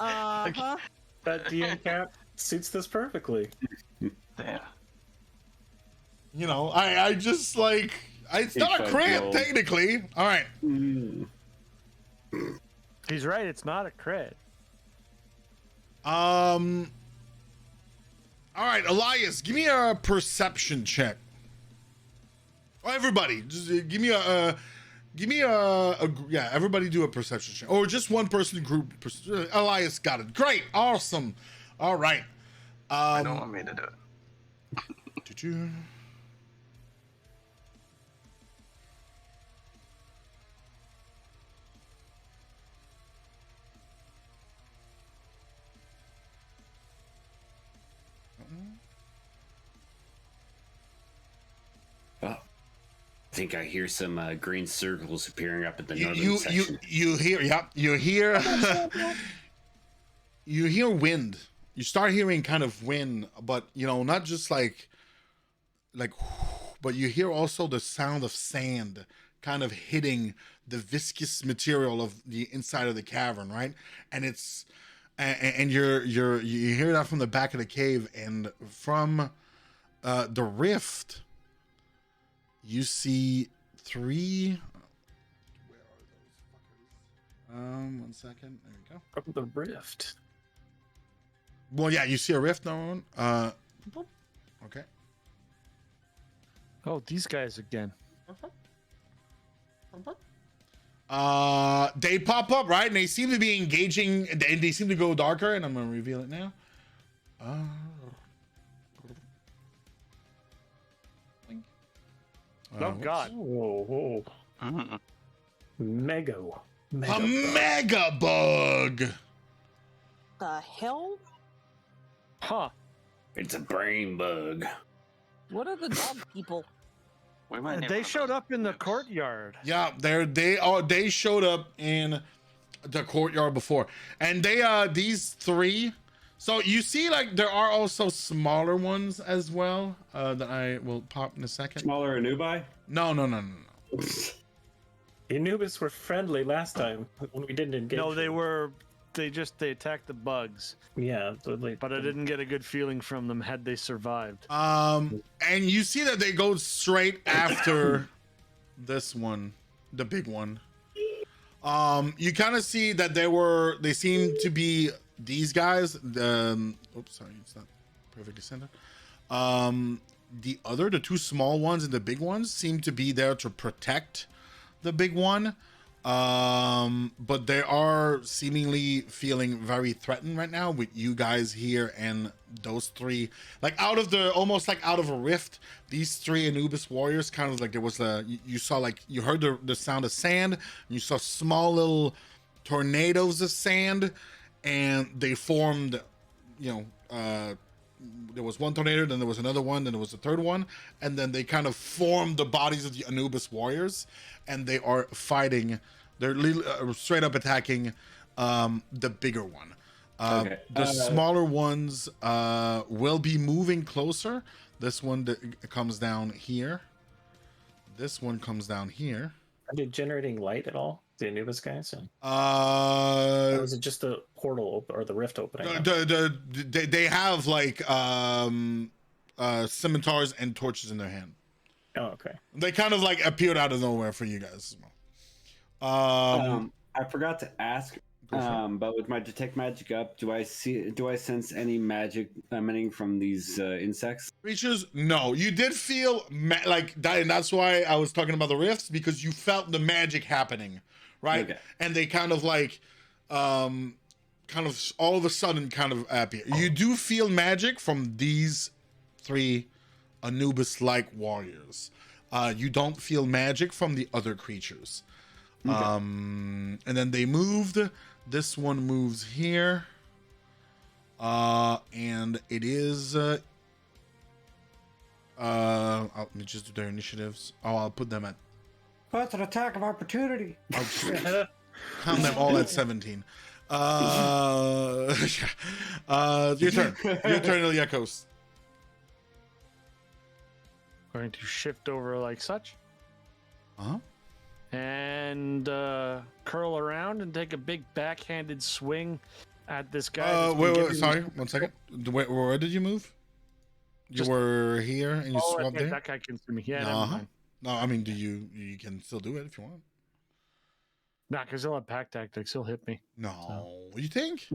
Uh-huh. That DM cap suits this perfectly. Damn. You know, I just like it's not a crit technically. All right. He's right. It's not a crit. All right, Elias, give me a perception check. Oh, everybody, just give me a yeah. Everybody do a perception check, or just one person group. Elias got it. Great, awesome. All right. I don't want me to do it. Oh, I think I hear some green circles appearing up at the northern section. You hear, yeah, you hear, you hear wind. You start hearing kind of wind, but you know, not just like, but you hear also the sound of sand kind of hitting the viscous material of the inside of the cavern, right? And it's and you hear that from the back of the cave, and from the rift, you see 3. Where are those fuckers? 1 second. There we go. From the rift. Well, yeah, you see a rift, no one. Okay. Oh, these guys again. They pop up, right? And they seem to be engaging, and they seem to go darker, and I'm gonna reveal it now. Oh God. Whoa. Mhm. Mega A mega bug. The hell? Huh. It's a brain bug. What are the dog people? We might need one They of showed those up in the nukes. courtyard. Yeah, they showed up in the courtyard before, and these 3. So you see, like, there are also smaller ones as well that I will pop in a second. Smaller Anubai? No. The Anubis were friendly last time when we didn't engage. No, they them. were. They attacked the bugs, Yeah, so but I didn't get a good feeling from them had they survived. And you see that they go straight after this one, the big one. You kind of see that they seem to be these guys. Oops, sorry, it's not perfectly centered. The 2 small ones and the big ones seem to be there to protect the big one. But they are seemingly feeling very threatened right now with you guys here and those 3, like almost like out of a rift. These 3 Anubis warriors, kind of like there was you saw, like, you heard the sound of sand, and you saw small little tornadoes of sand, and they formed, there was one tornado, then there was another one, then there was a third one, and then they kind of formed the bodies of the Anubis warriors, and they are fighting. They're straight up attacking the bigger one. Okay. The smaller ones will be moving closer. This one that comes down here. This one comes down here. Are they generating light at all? The Anubis guys? Or was it just the portal or the rift opening? They have like scimitars and torches in their hand. Oh, okay. They kind of like appeared out of nowhere for you guys as well. I forgot to ask, but with my detect magic up, do I sense any magic emanating from these insects? Creatures? No. You did feel like that, and that's why I was talking about the rifts, because you felt the magic happening, right? Okay. And they kind of like, kind of all of a sudden kind of appear. You do feel magic from these 3 Anubis-like warriors. You don't feel magic from the other creatures. Okay. And then they moved. This one moves here. And it is let me just do their initiatives. I'll put them at, That's an attack of opportunity. I'll just count them all at 17. Your turn, Iliakos. Going to shift over like such. Uh-huh. And curl around and take a big backhanded swing at this guy. Wait, sorry, 1 second. Where did you move? You were here and you swapped there? That guy can see me. Yeah, never mind. No, I mean, you can still do it if you want. Nah, because he'll have pack tactics. He'll hit me. No, you think?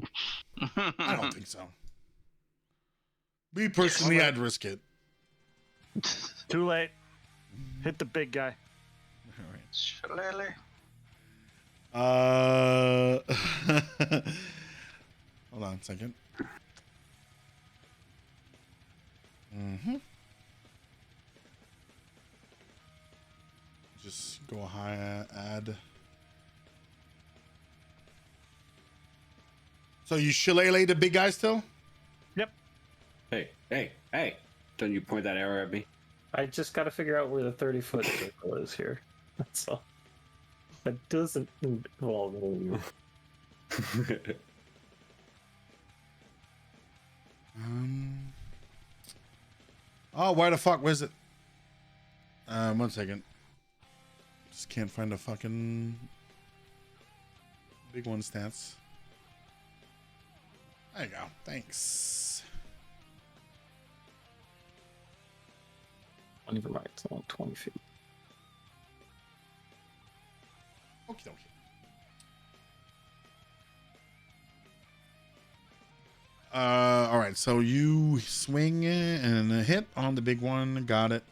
I don't think so. Me personally, I'd risk it. Too late. Hit the big guy. Shillelagh. Hold on a second. Just go high add. So you shillelagh the big guy still? Yep. Hey! Don't you point that arrow at me? I just got to figure out where the 30-foot circle is here. That's all. That doesn't involve you. Oh, where the fuck was it? 1 second. Just can't find a fucking big one stats. There you go. Thanks. Oh, never mind. It's only 20 feet. Okay. All right. So you swing and a hit on the big one. Got it.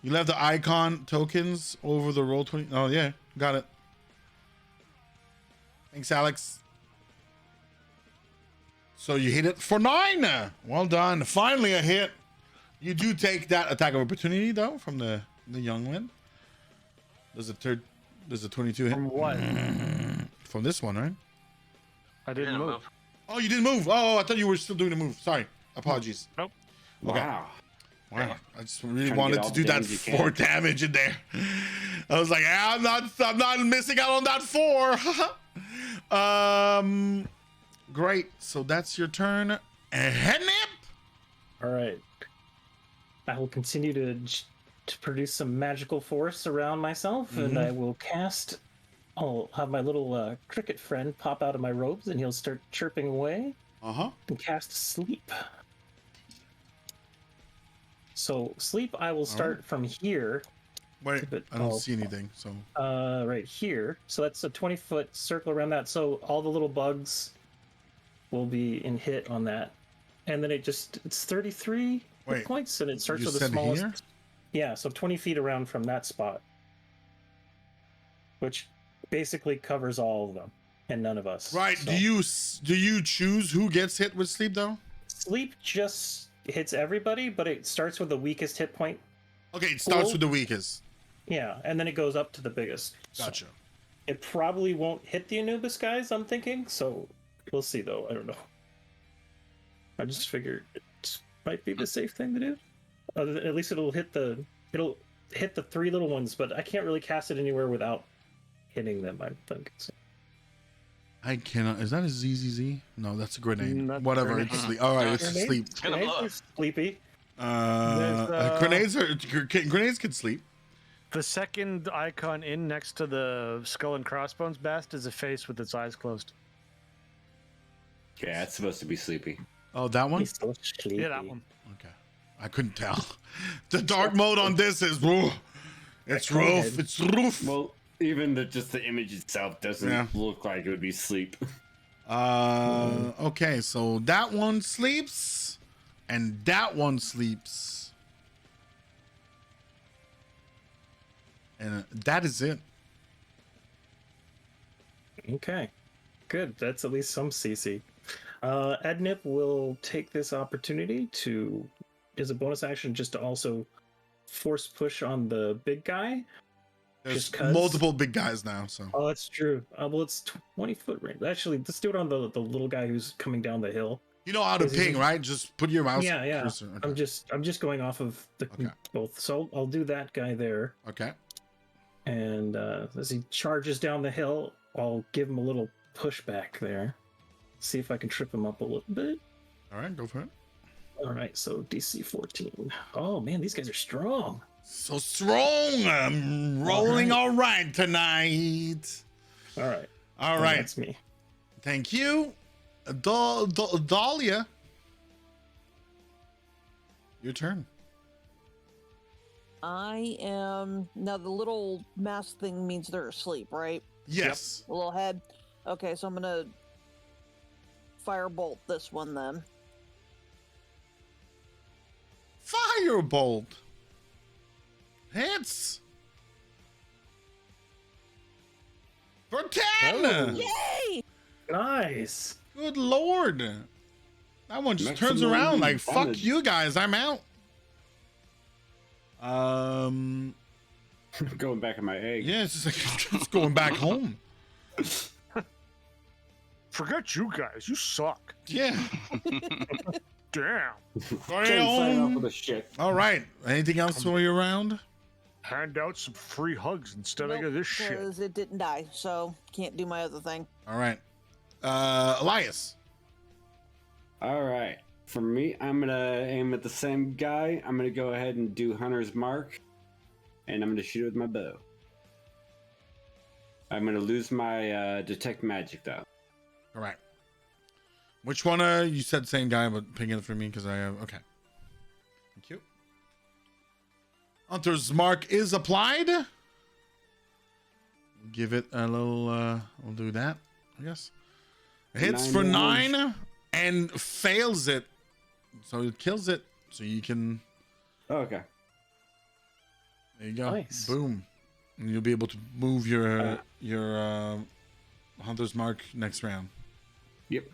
You left the icon tokens over the roll 20. Oh yeah, got it. Thanks, Alex. So you hit it for 9. Well done. Finally a hit. You do take that attack of opportunity though from the young one. There's a 22 hit. From what? From this one, right? I didn't move. Oh, you didn't move. Oh, I thought you were still doing the move. Sorry. Apologies. Nope. Okay. Wow. Wow. I just really Trying to wanted get to all do the that damage you 4 can. damage in there. I was like, I'm not missing out on that 4. Great. So that's your turn. Head nip. All right. I will continue to produce some magical force around myself, and I will cast. I'll have my little cricket friend pop out of my robes, and he'll start chirping away and cast sleep. So sleep, I will start from here. Wait, I don't see anything. So right here. So that's a 20-foot circle around that. So all the little bugs will be in hit on that, and then it's 33 hit points, and it starts with the smallest. Here? Yeah, so 20 feet around from that spot, which basically covers all of them and none of us. Right. So. Do you choose who gets hit with sleep though? Sleep just hits everybody, but it starts with the weakest hit point. Okay, it starts with the weakest. Yeah, and then it goes up to the biggest. Gotcha. So it probably won't hit the Anubis guys, I'm thinking. So we'll see, though. I don't know. I just figured it might be the safe thing to do. At least it'll hit the 3 little ones, but I can't really cast it anywhere without hitting them, I think. So. I cannot. Is that a ZZZ? No, that's a grenade. Not Whatever. grenade. It's sleep. All right, it's Grenade? sleep. Grenades are sleepy. Grenades can sleep. The second icon in next to the skull and crossbones bast is a face with its eyes closed. Yeah, it's supposed to be sleepy. Oh, that one? He's so sleepy. Yeah, that one. Okay. I couldn't tell. The dark mode on this is it's rough. It's rough. Well, even just the image itself doesn't look like it would be sleep. Okay, so that one sleeps, and that one sleeps, and that is it. Okay, good. That's at least some CC. Ednip will take this opportunity to, as a bonus action, just to also force push on the big guy. There's multiple big guys now, so. Oh, that's true. Well, it's 20-foot range. Actually, let's do it on the little guy who's coming down the hill. You know how to ping, right? Just put your mouse. Yeah. cursor. Okay. I'm just going off of the both. So I'll do that guy there. Okay. And as he charges down the hill, I'll give him a little pushback there. See if I can trip him up a little bit. All right, go for it. All right, so DC 14. Oh man, these guys are strong. So strong. I'm rolling all right tonight. All right. All right. That's me. Thank you. Dahlia. Your turn. I am now the little mask thing means they're asleep, right? Yes. The little head. Okay, so I'm gonna firebolt this one then. Firebolt. Hits. For 10. Oh. Yay! Nice. Good lord. That one just turns Maximum around like, fuck damage. you guys, I'm out. Going back in my egg. Yeah, it's just like it's going back home. Forget you guys. You suck. Yeah. Damn. Sign off with a shit. All right. Anything else while you're around? Hand out some free hugs instead of this shit. Because it didn't die, so can't do my other thing. All right. Elias. All right. For me, I'm going to aim at the same guy. I'm going to go ahead and do Hunter's Mark. And I'm going to shoot with my bow. I'm gonna lose my detect magic though. Correct. Which one? You said same guy, but picking it for me because I have. Okay. Thank you. Hunter's mark is applied. Give it a little. We'll do that, I guess. Hits for 9 and fails it, so it kills it. So you can. Oh, okay. There you go. Nice. Boom. And you'll be able to move your Hunter's mark next round. Yep.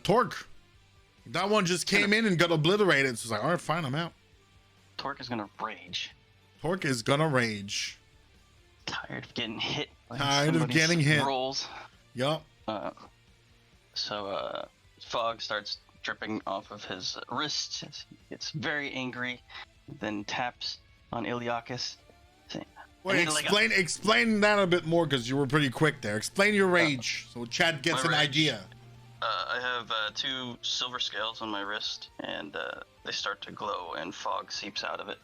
Torque. That one just came in and got obliterated. So it's like, all right, fine, I'm out. Torque is gonna rage. Torque is gonna rage. Tired of getting hit. By Tired of getting hit. Rolls. Yup. So fog starts dripping off of his wrist. He gets very angry, then taps on Iliakis. Wait, explain that a bit more because you were pretty quick there. Explain your rage so Chad gets an idea. I have 2 silver scales on my wrist, and they start to glow, and fog seeps out of it,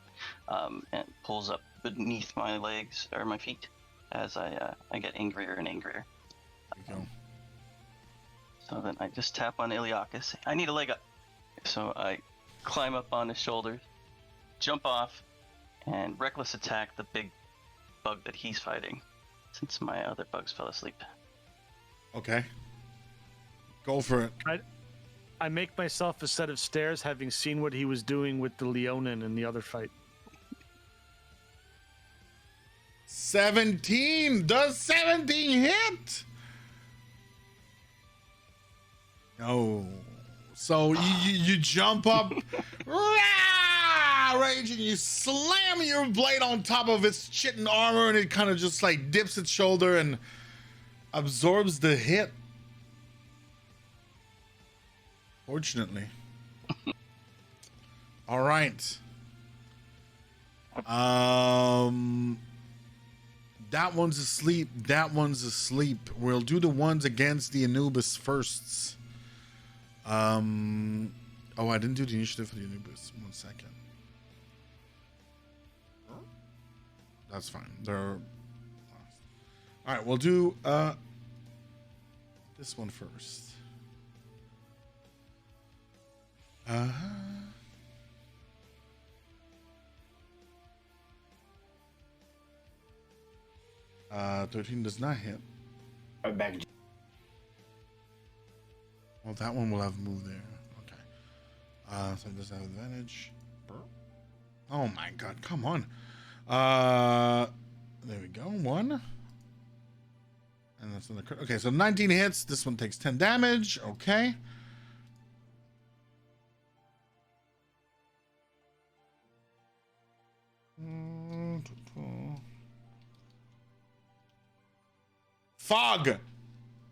and pulls up beneath my legs or my feet as I get angrier and angrier. There you go. So then I just tap on Iliakis. I need a leg up. So I climb up on his shoulders, jump off, and reckless attack the big bug that he's fighting, since my other bugs fell asleep. Okay. Go for it. I make myself a set of stairs, having seen what he was doing with the Leonin in the other fight. 17. Does 17 hit? No. So you jump up, raging. You slam your blade on top of its chitin armor, and it kind of just like dips its shoulder and absorbs the hit. Fortunately. All right. That one's asleep. That one's asleep. We'll do the ones against the Anubis first. Oh, I didn't do the initiative for the Anubis. 1 second. That's fine. They're all right. We'll do this one first. 13 does not hit. Back. Well, that one will have moved there. Okay. So it does have advantage. Oh my god, come on. There we go. 1. And that's another crit. Okay, so 19 hits. This one takes 10 damage. Okay. Fog.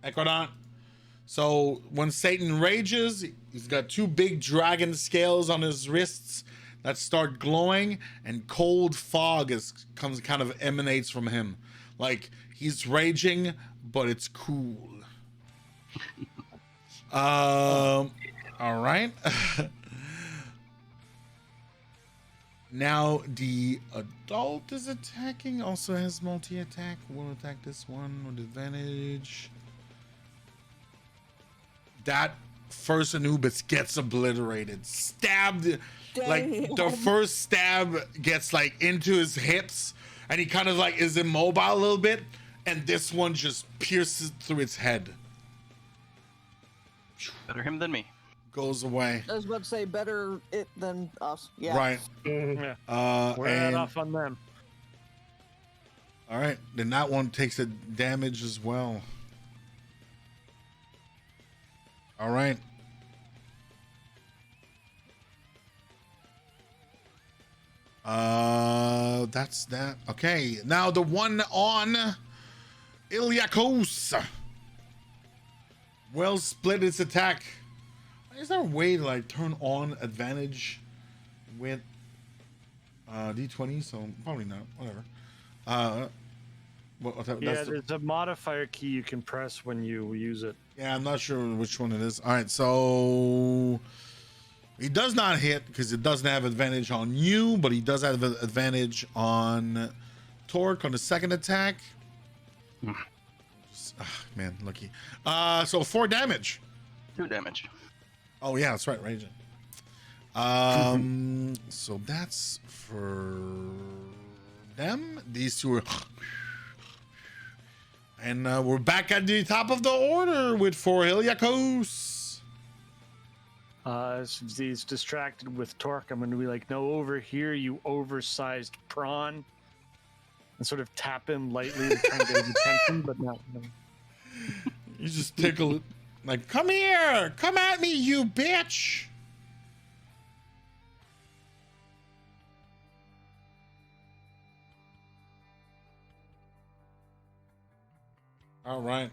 Equidont. So when Satan rages, he's got 2 big dragon scales on his wrists that start glowing, and cold fog kind of emanates from him. Like he's raging, but it's cool. All right. Now the adult is attacking, also has multi-attack. Will attack this one with advantage. That first Anubis gets obliterated. Stabbed. Damn. Like the first stab gets like into his hips, and he kind of like is immobile a little bit, and this one just pierces through its head. Better him than me. Goes away. I was about to say better it than us. Yeah. Right. Yeah. We're And not off on them. all right, then that one takes a damage as well. All right. That's that. Okay, now the one on Iliakos will split its attack. Is there a way to like turn on advantage with D20? So probably not. Whatever. There's a modifier key you can press when you use it. Yeah, I'm not sure which one it is. All right, so he does not hit because it doesn't have advantage on you, but he does have advantage on Torque on the second attack. Man, lucky. So 4 damage. 2 damage. Oh yeah, that's right, raging. So that's for them. These two are, and we're back at the top of the order with 4 Iliakos. Since he's distracted with Torque, I'm going to be like, no, over here, you oversized prawn. And sort of tap him lightly to try and get his attention, but not. You just tickle it. Like, come here! Come at me, you bitch! All right.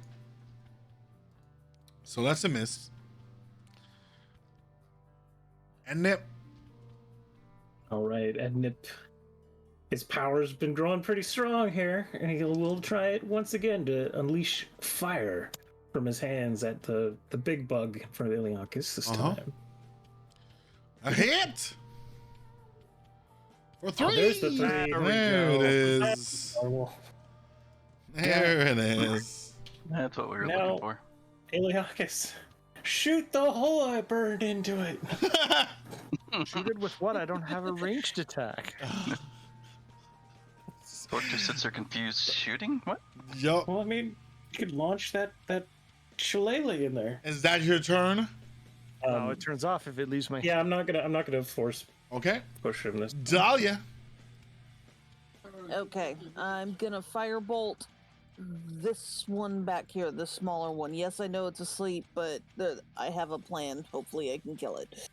So that's a miss. And Nip. All right, and Nip. His power's been growing pretty strong here, and he will try it once again to unleash fire from his hands at the big bug in front of Iliakis this time. A hit! For 3! Oh, there's the 3. There it is. There it is. That's what we were Now, looking for. Iliakis, shoot the hole I burned into it. Shoot it with what? I don't have a ranged attack. Torque just sits there confused. Shooting? What? Yup. Well, I mean, you could launch that shillelagh in there. Is that your turn? Oh, it turns off if it leaves my. Yeah, I'm not gonna force Okay. push him this. Dahlia. Okay, I'm gonna firebolt this one back here, the smaller one. Yes, I know it's asleep, but I have a plan. Hopefully I can kill it.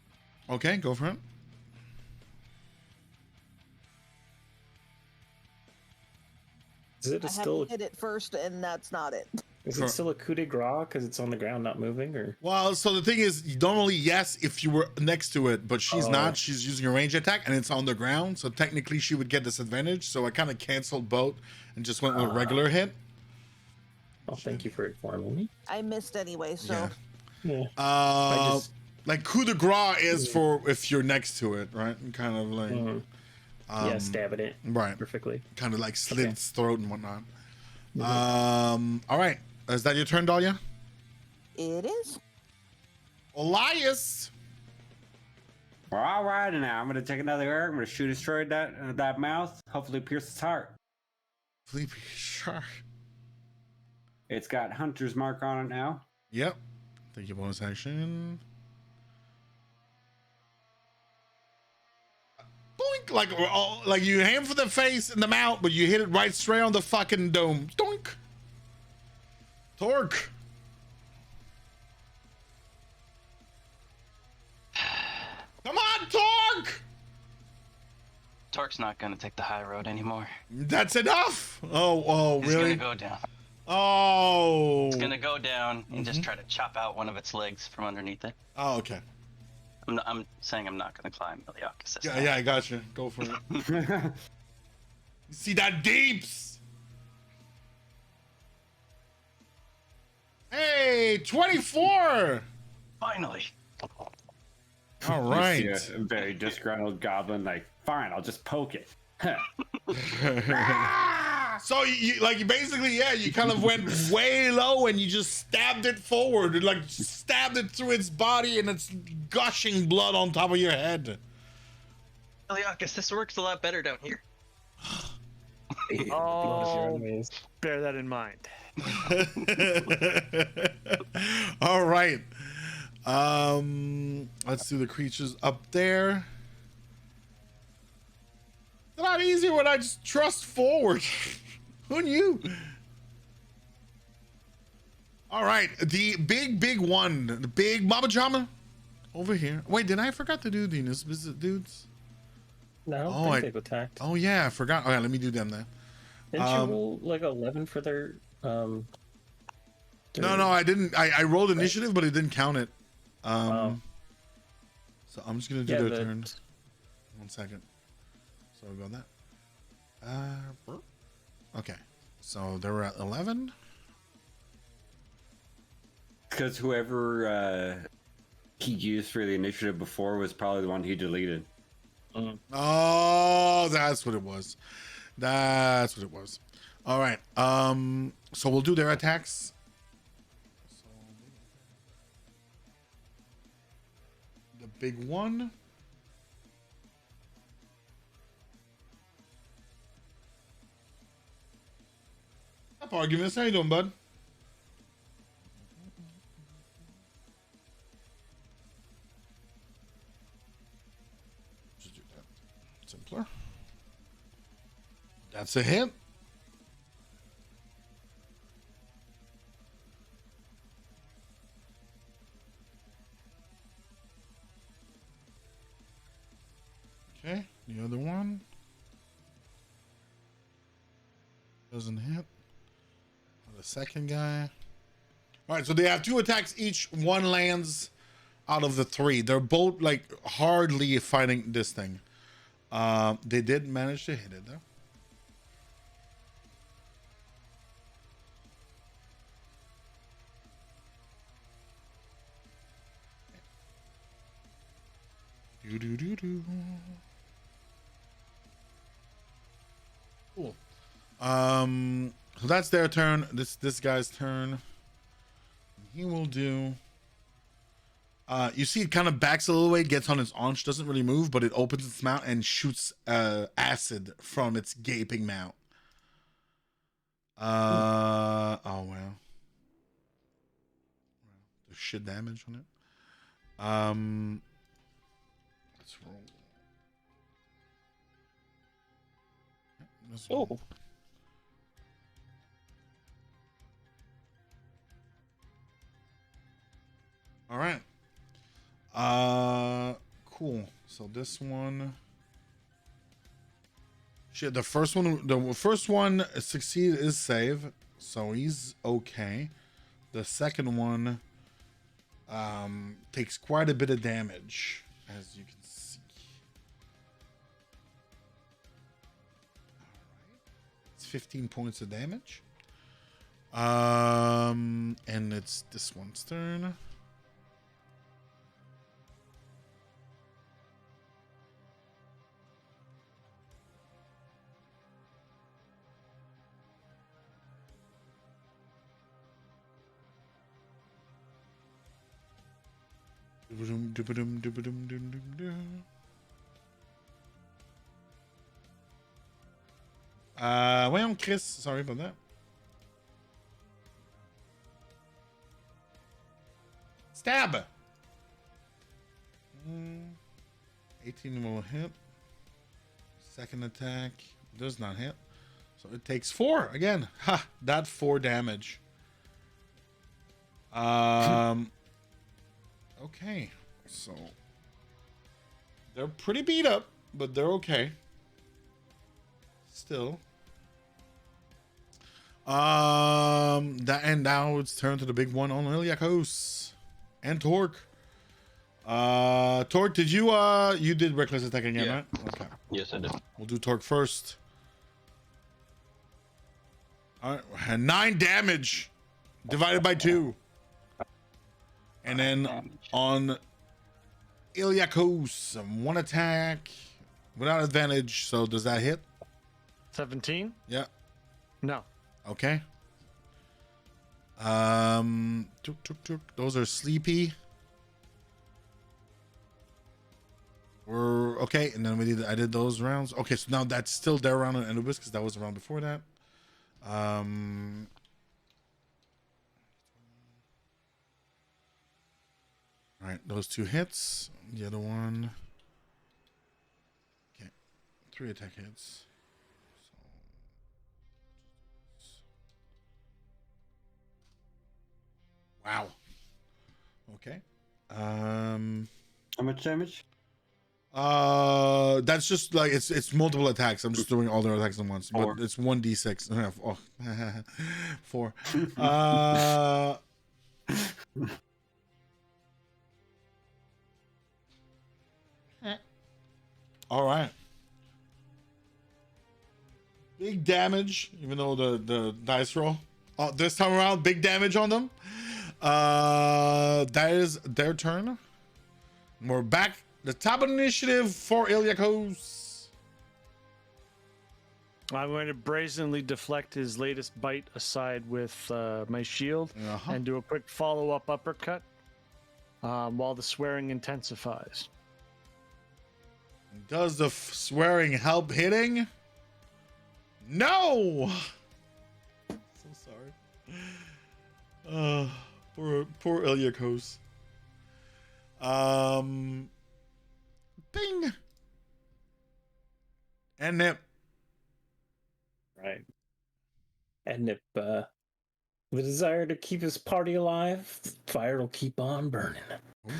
Okay, go for it. Is it I still? have to hit it first, and that's not it. Is it still a coup de grace because it's on the ground, not moving, or? Well, so the thing is, normally yes, if you were next to it, but she's not. She's using a range attack, and it's on the ground, so technically she would get disadvantage. So I kind of canceled both and just went with a regular hit. Oh, thank you for informing me. I missed anyway, so Yeah. Like coup de grace is for if you're next to it, right? And kind of like, Yeah, stabbing it right, perfectly. kind of like slit its throat and whatnot. Mhm. All right, is that your turn, Dahlia? it is. Elias. All right, and now I'm gonna take another arrow. I'm gonna shoot destroy that mouth. Hopefully, pierce its heart. Felipe, sure. It's got Hunter's mark on it now. Yep. Thank you, bonus action. Doink! Like you aim for the face and the mouth, but you hit it right straight on the fucking dome. Doink! Torque. Come on, Torque! Torque's not gonna take the high road anymore. That's enough. Oh, He's really? gonna go down. Oh. It's gonna go down and just try to chop out one of its legs from underneath it. Oh, okay. I'm saying I'm not gonna climb Iliakis. Yeah, I got you. Go for it. You see that deeps? Hey, 24. Finally. All You right. see a very disgruntled goblin, like, fine, I'll just poke it. So you basically, yeah, you kind of went way low and you just stabbed it forward, and like stabbed it through its body, and it's gushing blood on top of your head. Iliakis, this works a lot better down here. Oh, bear that in mind. All right. Let's do the creatures up there. It's a lot easier when I just trust forward. Who knew? All right, the big one, the big Mama Jama over here. Wait, did I forgot to do the visit dudes? No, I don't Oh, think they've attacked. Oh yeah, I forgot. All right, let me do them then. Didn't you roll like 11 for their No, I didn't. I rolled initiative, but it didn't count it. So I'm just gonna do their turn. 1 second. So we'll go that. Okay. So they were at 11. Because whoever he used for the initiative before was probably the one he deleted. Oh, that's what it was. That's what it was. All right. So we'll do their attacks. So, the big one. Stop arguments. How you doing, bud? Just do that. Simpler. That's a hit. Okay, the other one doesn't hit. The second guy. All right, so they have 2 attacks each. One lands out of the 3. They're both like hardly fighting this thing. They did manage to hit it though. Do. Cool. So that's their turn. This guy's turn. He will do. You see, it kind of backs a little way, gets on its haunch, doesn't really move, but it opens its mouth and shoots acid from its gaping mouth. Oh wow. There's shit damage on it. Let's roll. Oh. All right. Cool. So this one. Shit, the first one succeed is save, so he's okay. The second one takes quite a bit of damage, as you can see. All right. It's 15 points of damage. And it's this one's turn. Voyons, Chris. Sorry about that. Stab. 18 will hit. Second attack does not hit. So it takes 4 again. Ha! That 4 damage. Okay, so they're pretty beat up, but they're okay. Still. And now it's turn to the big one on Iliakos and Torque. Torque, did you did reckless attack again, Yeah. right? Okay. Yes, I did. We'll do Torque first. All right, 9 damage divided by 2. And then on Iliakos, 1 attack without advantage. So does that hit? 17? Yeah. No. Okay. Those are sleepy. We're okay, and then I did those rounds. Okay, so now that's still their round on Anubis because that was the round before that. All right, those 2 hits. The other one. Okay, 3 attack hits. Wow. Okay. How much damage? That's just like it's multiple attacks. I'm just doing all their attacks at once, 4. but it's 1d6. Oh, 4. All right. Big damage, even though the dice roll. This time around, big damage on them. That is their turn. We're back. The top of the initiative for Iliakos. I'm going to brazenly deflect his latest bite aside with my shield and do a quick follow-up uppercut while the swearing intensifies. Does the swearing help hitting? No! So sorry. Poor Iliakos. Bing! And Nip. Right. And if the desire to keep his party alive, fire will keep on burning. Ooh.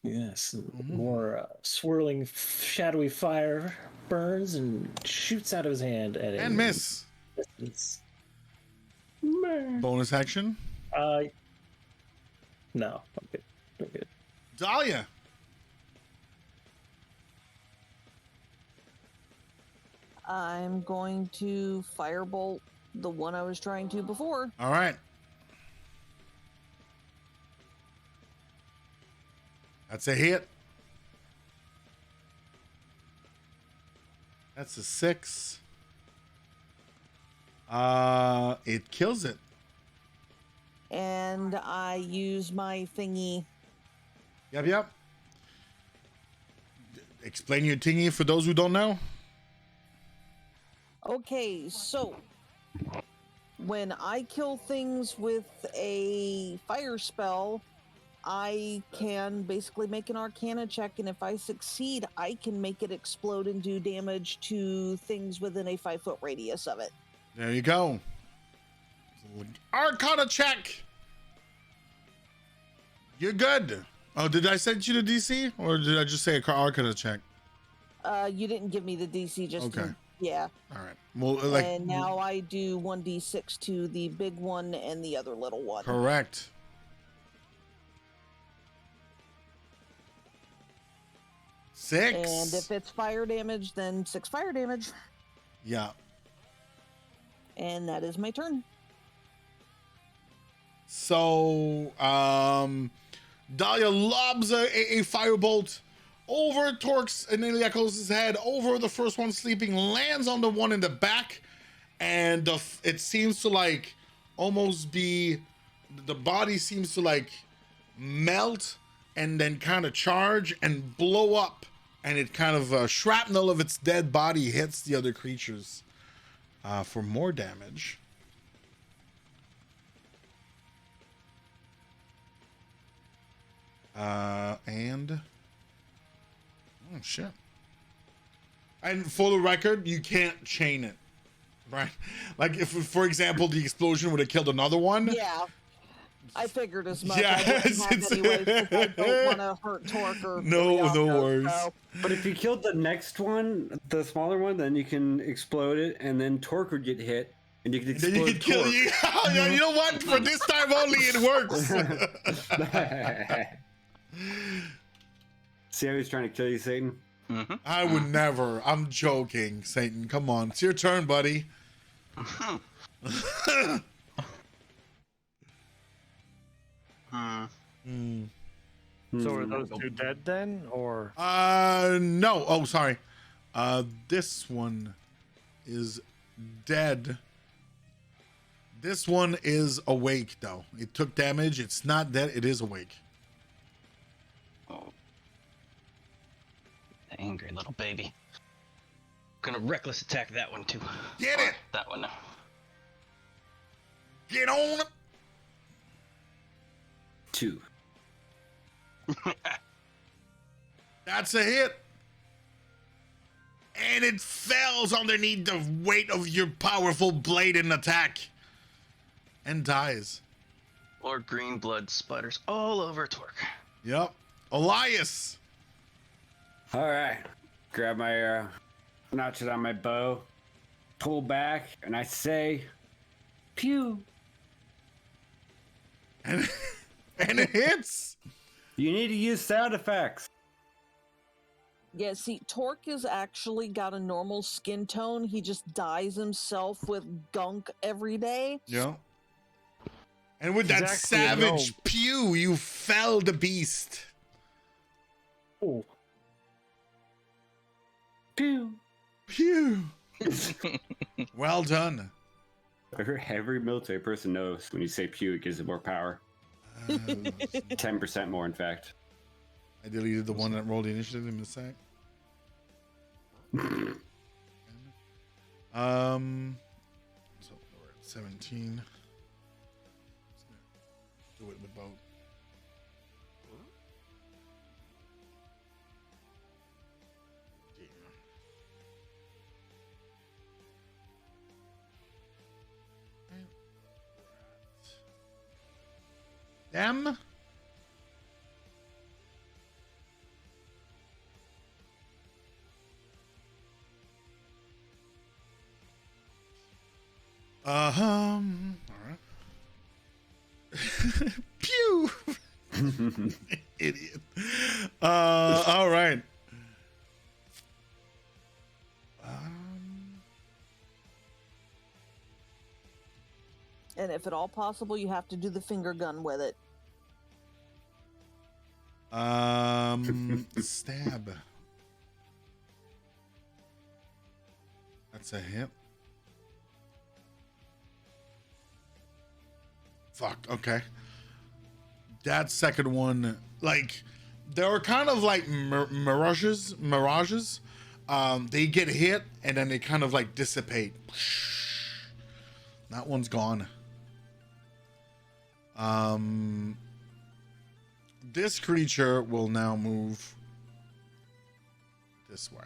Yes, more swirling, shadowy fire burns and shoots out of his hand. And miss. It's... Bonus action. No, I'm good. I'm good. Dahlia. I'm going to firebolt the one I was trying to before. All right. That's a hit. That's a 6. It kills it. And I use my thingy. Yep. Explain your thingy for those who don't know. Okay, so when I kill things with a fire spell, I can basically make an Arcana check, and if I succeed, I can make it explode and do damage to things within a 5-foot radius of it. There you go. Arcana check. You're good. Oh, did I send you the DC, or did I just say Arcana check? You didn't give me the DC, just okay. Yeah. All right. Well, and now I do 1d6 to the big one and the other little one. Correct. Six. And if it's fire damage, then 6 fire damage. Yeah. And that is my turn. So, Dahlia lobs a firebolt over Torx and Iliakos' head, over the first one sleeping, lands on the one in the back, and it seems to like almost be, the body seems to like melt and then kind of charge and blow up, and it kind of shrapnel of its dead body hits the other creatures for more damage. And oh shit. And for the record, you can't chain it, right? Like if, for example, the explosion would have killed another one. Yeah, I figured as much. Yeah, I wouldn't have anyway, because I don't want to hurt Torque or no worries. So. But if you killed the next one, the smaller one, then you can explode it, and then Torque would get hit, and you can explode Then you can kill Torque. you. Yeah, you know what? For this time only, it works. See how he's trying to kill you, Satan? Mm-hmm. I would never. I'm joking, Satan. Come on, it's your turn, buddy. So are those two dead then, or? No. Oh, sorry. This one is dead. This one is awake, though. It took damage. It's not dead. It is awake. Oh. The angry little baby. Gonna reckless attack that one, too. Get it! That one. Get on it! 2. That's a hit. And it falls underneath the weight of your powerful blade and attack. And dies. Or green blood sputters all over Torque. Yep. Elias. All right. Grab my arrow, notch it on my bow, pull back, and I say, pew. And it hits. You need to use sound effects. Yeah, see, Torque has actually got a normal skin tone. He just dyes himself with gunk every day. Yeah. And with that Exactly, I savage pew, you fell the beast. Oh, Pew. Pew. Well done. Every military person knows when you say pew, it gives it more power. 10% more, in fact. I deleted the one that rolled the initiative in a sec. So we're at 17. Let's do it with both. Them. All right. Pew. Idiot. All right. And if at all possible, you have to do the finger gun with it. Stab. That's a hit. Fuck, okay. That second one, like, they were kind of like mirages. They get hit and then they kind of like dissipate. That one's gone. This creature will now move this way.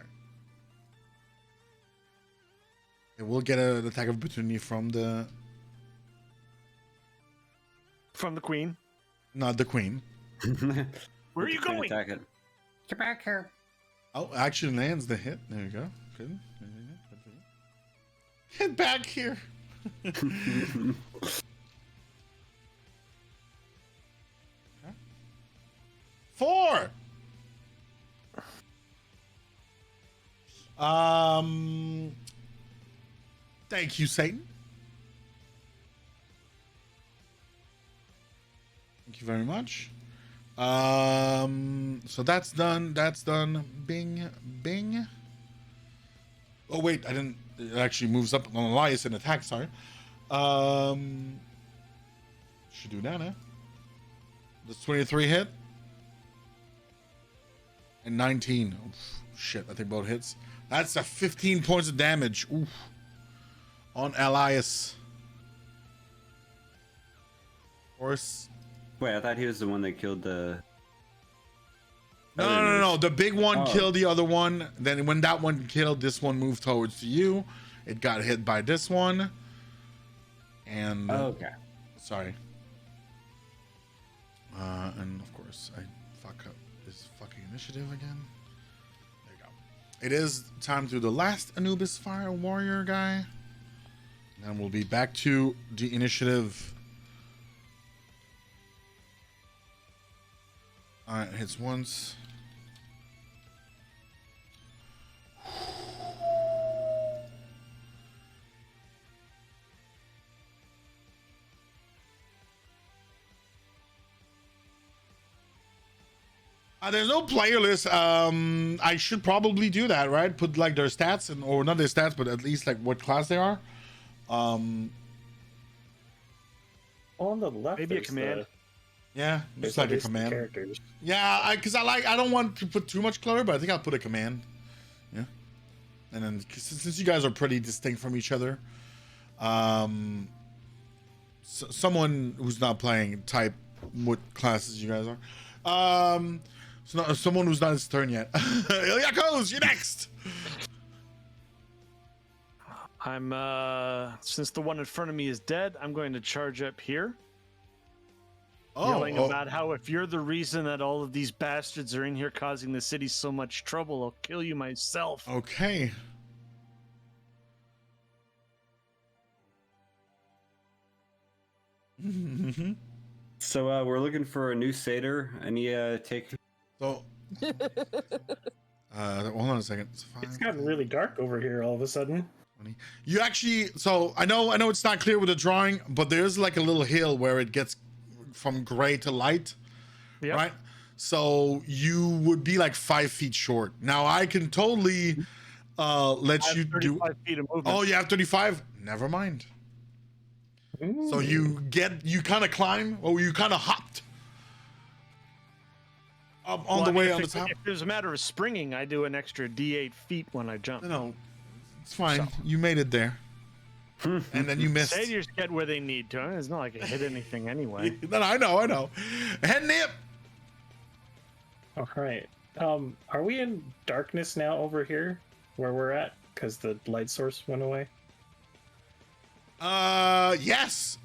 It will get an attack of opportunity from the queen. Not the queen. Where are you going? Attack it. Get back here. Oh, actually lands the hit. There you go. Good. Get back here. 4. Thank you, Satan. Thank you very much. So that's done. That's done. Bing, bing. Oh wait, I didn't. It actually moves up on Elias and attack. Sorry. Should do that, eh? Does 23 hit? And 19. Oof, shit, I think both hits. That's a 15 points of damage. Oof. On Elias. Horse. Wait, I thought he was the one that killed the... No. The big one killed the other one. Then when that one killed, this one moved towards you. It got hit by this one. And... okay. Sorry. And of course, I fuck up this fucking initiative again. There you go. It is time to the last Anubis Fire Warrior guy. And we'll be back to the initiative. Alright, hits once. There's no player list. I should probably do that, right? Put like their stats and, or not their stats, but at least like what class they are. On the left, Maybe a command. Yeah, just like a command. Characters. Yeah, I don't want to put too much color, but I think I'll put a command. Yeah, and then since you guys are pretty distinct from each other, someone who's not playing type what classes you guys are. So someone who's not his turn yet. Iliakos, you're next. I'm since the one in front of me is dead, I'm going to charge up here. Yelling about how if you're the reason that all of these bastards are in here causing the city so much trouble, I'll kill you myself. Okay. So we're looking for a new satyr. Any take? So, hold on a second. It's gotten really dark over here all of a sudden. 20. You actually, so I know it's not clear with the drawing, but there's like a little hill where it gets from gray to light, right? So you would be like 5 feet short. Now I can totally lets I have you do. 35 feet of movement. Oh, you have 35. Never mind. So you kind of climb, or you kind of hopped up on Well, the I mean, way if on it- the top. If there's a matter of springing, I do an extra D8 feet when I jump. No, it's fine. So. You made it there, and then you missed. Saviors get where they need to. It's not like I hit anything anyway. No, I know. Head nip. All right. Are we in darkness now over here where we're at? Because the light source went away. Yes.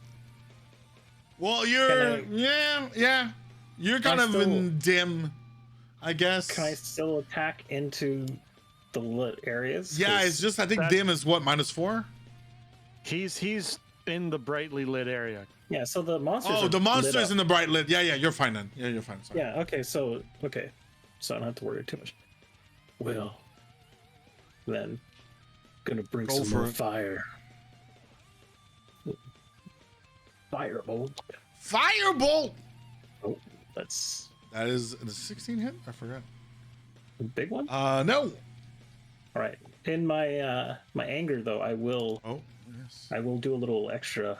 Well, you're yeah. You're kind of in dim, I guess. Can I still attack into the lit areas? Yeah, 'Cause it's just I think that- dim is what, -4? He's in the brightly lit area. yeah. So the monsters. Oh, are the lit monster's up. in the bright lit. Yeah, you're fine then. Yeah, you're fine. Sorry. Yeah. Okay. So I don't have to worry too much. Well, then, gonna bring Go some for more it. fire. Firebolt. Firebolt. Oh, that's That is the 16 hit. I forgot. a big one. No. All right. In my my anger though, I will Oh, yes. do a little extra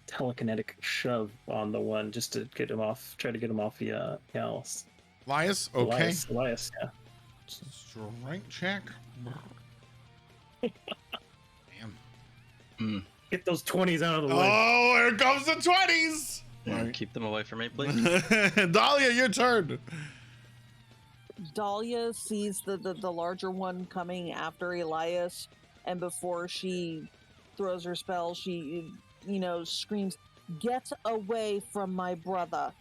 telekinetic shove on the one just to get him off. Try to get him off the Alice. Elias. Okay. Elias. Yeah. Strength check. Damn. Get those 20s out of the way. Oh, here comes the 20s. Yeah, keep them away from me, please. Dahlia, your turn. Dahlia sees the larger one coming after Elias, and before she throws her spell, she, screams, "Get away from my brother!"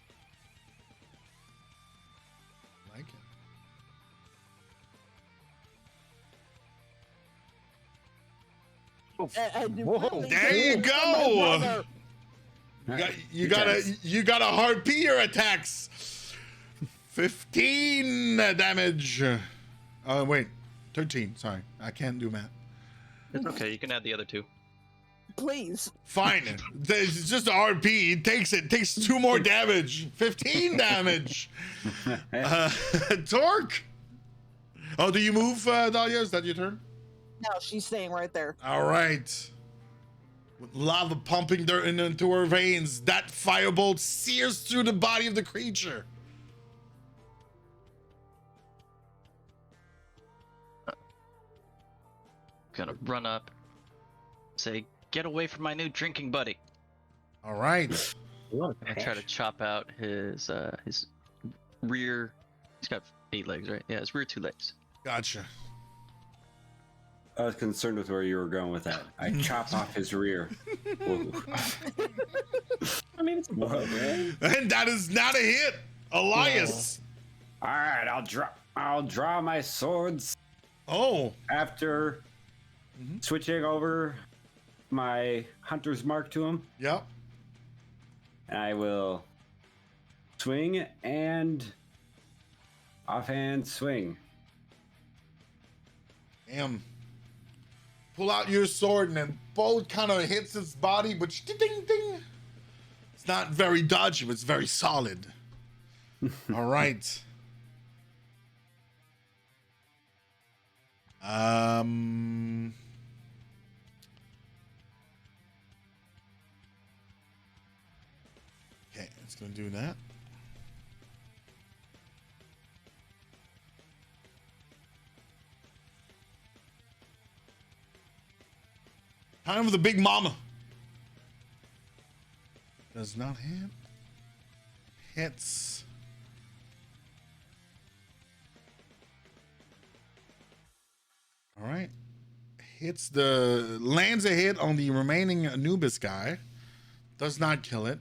Like it. And Whoa, really, there "Get you away from go." my brother!" You got a harpy your attacks. 15 damage. Oh wait, 13. Sorry, I can't do math. It's okay. You can add the other 2. Please. Fine. It's just a RP. It takes 2 more damage. 15 damage. Torque. Oh, do you move, Dahlia? Is that your turn? No, she's staying right there. All right. With lava pumping into her veins, that firebolt sears through the body of the creature. Gonna run up, say, "Get away from my new drinking buddy." All right. I try to chop out his rear. He's got 8 legs, right? Yeah, his rear 2 legs. Gotcha. I was concerned with where you were going with that. I chop off his rear. I mean, it's above, right? And that is not a hit. Elias. All right, I'll draw my swords Oh. after switching over my hunter's mark to him. Yep. And I will swing and offhand swing. Damn. Pull out your sword and then bolt kind of hits its body, but ding ding. It's not very dodgy, but it's very solid. All right. Okay, it's gonna do that. Time for the big mama. Does not hit. Hits. All right. Lands a hit on the remaining Anubis guy. Does not kill it.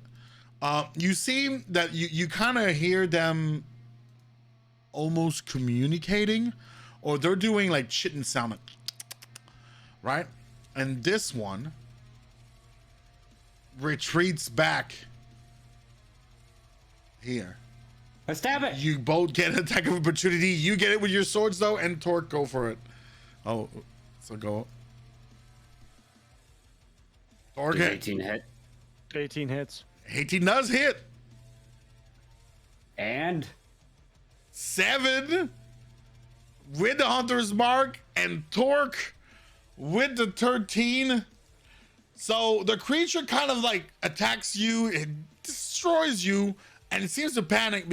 You see that you kind of hear them almost communicating, or they're doing like chittin sound, right? And this one retreats back here. I stab it. You both get an attack of opportunity. You get it with your swords though, and Torque, go for it. Oh, so go. Torque Does hit. 18 hit. 18 hits. 18 does hit. And 7 with the hunter's mark. and Torque with the 13. So the creature kind of like attacks you, it destroys you, and it seems to panic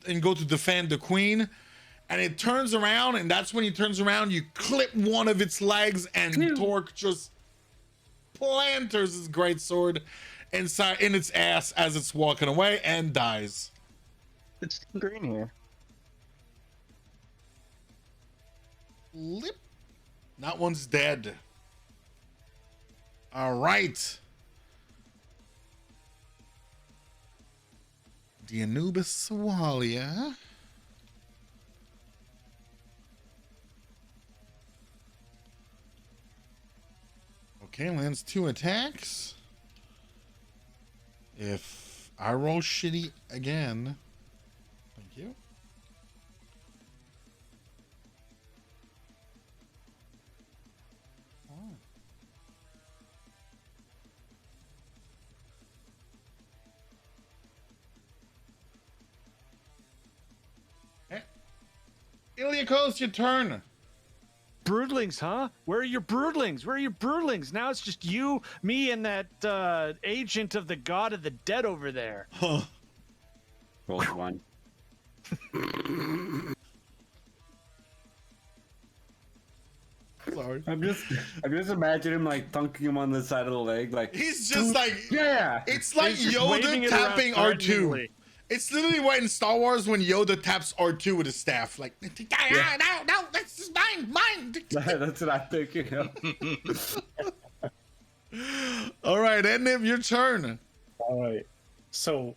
and go to defend the queen. And it turns around, and that's when he turns around, you clip one of its legs, and Torque just planters his greatsword in its ass as it's walking away and dies. It's green here. Lip. That one's dead. All right. The Anubis Sawalia. Okay, lands 2 attacks. If I roll shitty again, thank you. Okay. Iliakos, your turn. Broodlings, huh? Where are your broodlings? Where are your broodlings? Now it's just you, me, and that agent of the god of the dead over there. Huh. Roll 1. Sorry. I'm just imagining him like thunking him on the side of the leg, like He's just like, yeah. it's like He's just waving Yoda it around tapping R2. threateningly. It's literally what in Star Wars when Yoda taps R2 with his staff. Like, no, that's just mine. That's what I'm thinking. All right, Ednib, your turn. All right. So,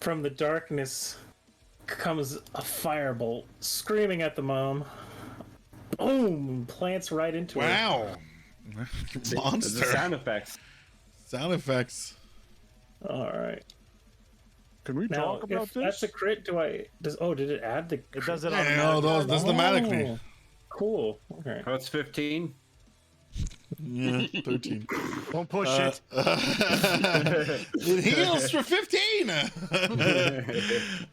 from the darkness comes a firebolt, screaming at the mom. Boom! Plants right into her. Wow. The Monster. sound effects. Sound effects. All right. Can we Now, talk about if this? that's a crit, did it add the? It does it Yeah, automatically. no, those automatically. Oh, cool. Okay. Oh, it's 15. Yeah, 13. Don't push it. It heals for 15. All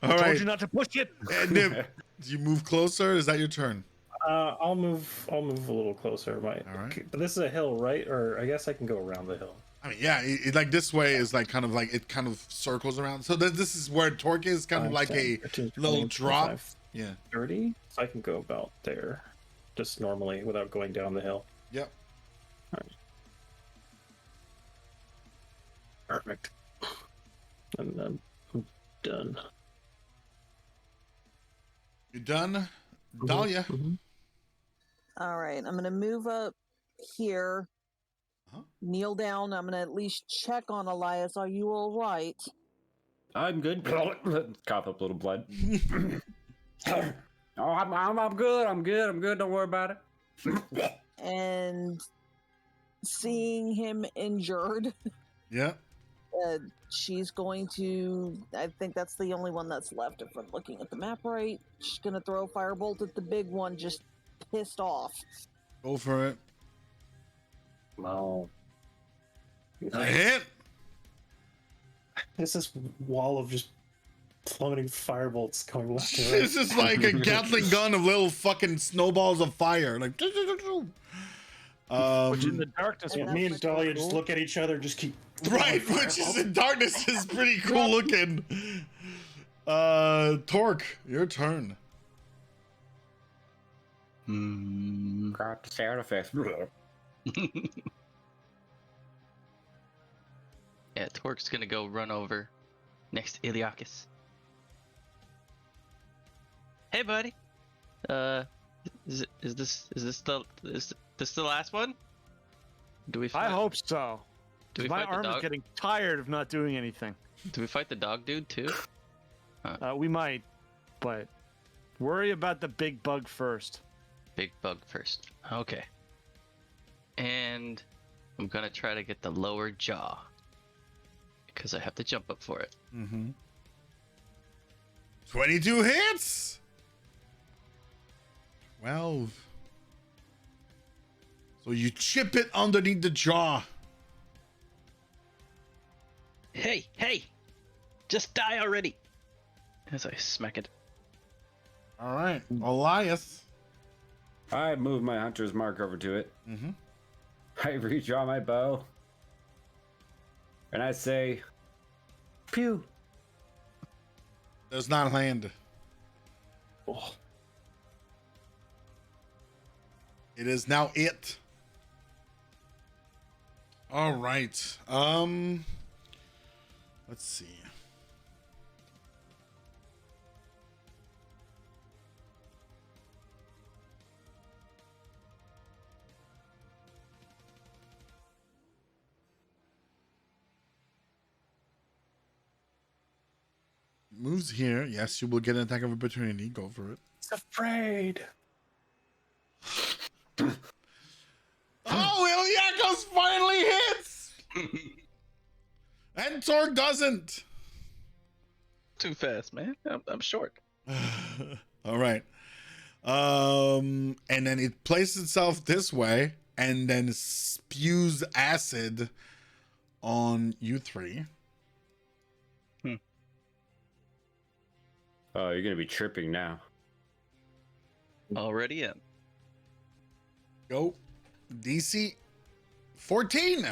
Told right. you not to push it. Ednib, do you move closer? Is that your turn? I'll move a little closer. All right. But this is a hill, right? Or I guess I can go around the hill. I mean, yeah, like this way is like kind of like it kind of circles around. So this is where Torque is kind of like 10, a 15, little 20, drop. 25, Yeah. 30. So I can go about there, just normally without going down the hill. Yep. Perfect. And then I'm done. You done? Dahlia. Mhm. All right, I'm going to move up here, kneel down. I'm going to at least check on Elias. Are you all right? I'm good. Cough up a little blood. Oh, I'm good. I'm good. Don't worry about it. And seeing him injured, Yeah. she's going to, I think that's the only one that's left if I'm looking at the map right. She's going to throw a firebolt at the big one, just pissed off. Go for it. Wow. A hit. It's this wall of just plummeting firebolts going left and right. This is like a Gatling gun of little fucking snowballs of fire. Like, Which in the darkness, And Me that's and Dahlia cool. just look at each other, just keep. right, which is in darkness is pretty cool looking. Torque, your turn. Got the sound effects. Yeah, Torque's gonna go run over next to Iliakis. Hey, buddy. Is this the last one? Do we? I Fight, hope so. Do we My fight the arm is dog? getting tired of not doing anything. Do we fight the dog dude too? We might, but worry about the big bug first. Big bug first. Okay. And I'm gonna try to get the lower jaw because I have to jump up for it. 22 hits. 12. So you chip it underneath the jaw. Hey! Just die already! As I smack it. All right, Elias. I move my hunter's mark over to it. Mm-hmm. I redraw my bow. And I say, pew. Does not land. Oh, It is now it. All right. Let's see. Moves here. Yes, you will get an attack of opportunity. Go for it. it's afraid. Oh, Iliakos finally hits! And Torg doesn't. Too fast, man. I'm short. All right. And then it places itself this way and then spews acid on you three. Oh, you're going to be tripping now. Already am. Go. DC 14.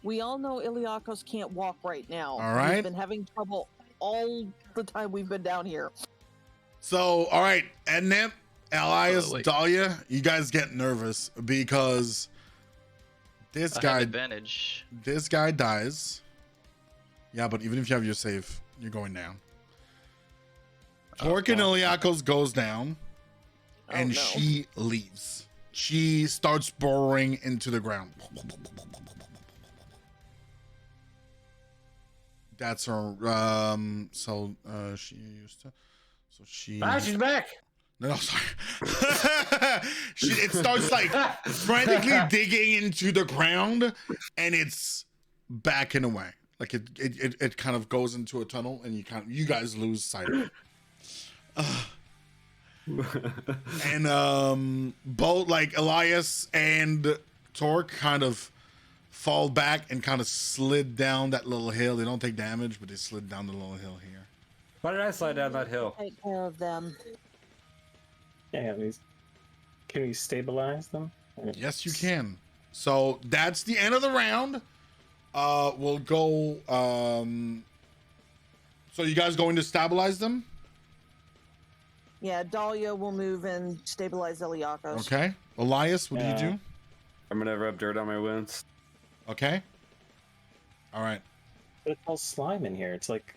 We all know Iliakos can't walk right now. All right. He's been having trouble all the time we've been down here. So, all right. Ednip, Elias, wait. Dahlia, you guys get nervous because this I have guy advantage. dies. Yeah, but even if you have your save, you're going down. Tork and Iliakos goes down, and no. she leaves. She starts burrowing into the ground. That's her. She used to. So she. Ah, she's back. No, sorry. It starts like frantically digging into the ground, and it's backing away. Like it kind of goes into a tunnel, and you guys lose sight of it. And both like Elias and Torque kind of fall back and kind of slid down that little hill. They don't take damage, but they slid down the little hill here. Why did I slide down that hill? Take care of them. Yeah, can we stabilize them? Yes, you can. So that's the end of the round. We'll go. So you guys going to stabilize them? Yeah, Dahlia will move and stabilize Iliakos. Okay. Elias, what do you do? I'm going to rub dirt on my wounds. Okay. All right. But it's all slime in here. It's like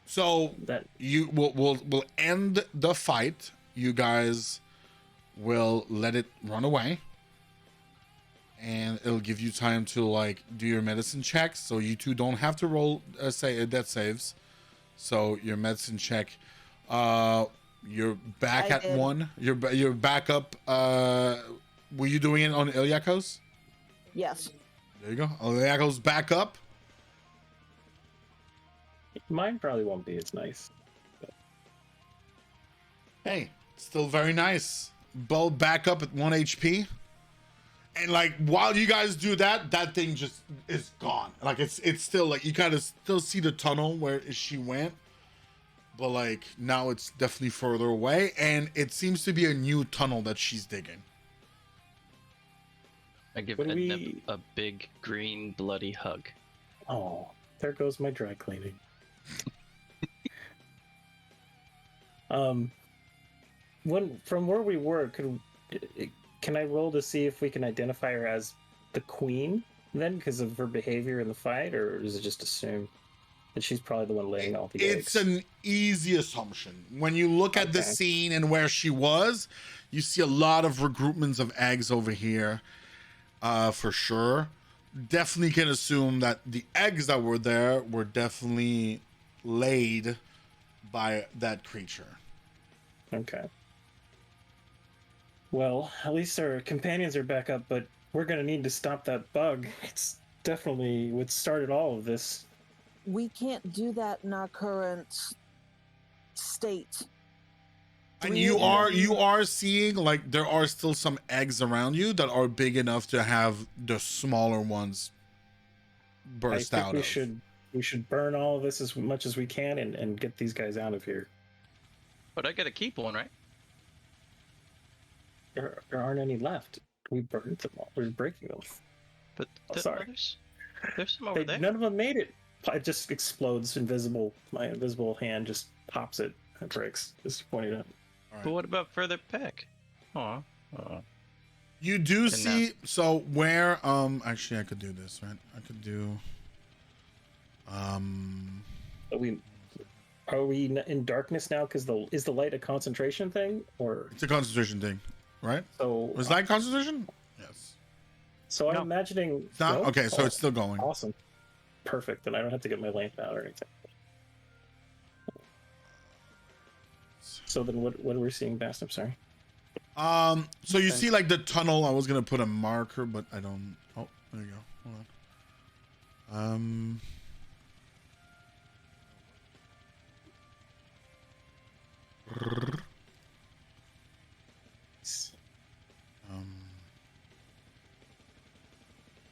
So that. you will end the fight. You guys will let it run away, and it'll give you time to like do your medicine checks. So you two don't have to roll death saves. So your medicine check, you're back I at did. 1. You're back up. Were you doing it on Iliakos? Yes. There you go. Iliakos back up. Mine probably won't be as nice. Hey, still very nice. Both back up at 1 HP. And like while you guys do that, that thing just is gone. Like it's still like you kind of still see the tunnel where she went. But like now it's definitely further away, and it seems to be a new tunnel that she's digging. I give When Edna we- a big green bloody hug. Oh, there goes my dry cleaning. From where we were, can I roll to see if we can identify her as the queen then, because of her behavior in the fight, or is it just assumed that she's probably the one laying all the It's eggs? an easy assumption. When you look at the Okay. scene and where she was, you see a lot of regroupments of eggs over here, for sure. Definitely can assume that the eggs that were there were definitely laid by that creature. Okay. Well, at least our companions are back up, but we're gonna need to stop that bug. It's definitely what started all of this. We can't do that in our current state. And We you need- are seeing like there are still some eggs around you that are big enough to have the smaller ones burst I think out we of. should, we should burn all of this as much as we can and get these guys out of here. But I gotta keep one, right? There aren't any left. We burned them all. We're breaking them. But sorry. There's some over there. None of them made it. It just explodes. My invisible hand just pops it and breaks. Just pointing it out. But what about further back? Aw. You do see, so where, actually I could do this, right? I could do, Are we in darkness now? Because is the light a concentration thing, or it's a concentration thing, right? so? Was that concentration? Yes. So I'm imagining. It's not? No? Okay, so it's still going. Awesome. Perfect. Then I don't have to get my lamp out or anything. So then, what are we seeing, Bast? I'm sorry. So you see like the tunnel. I was gonna put a marker, but I don't. Oh, there you go. Hold on.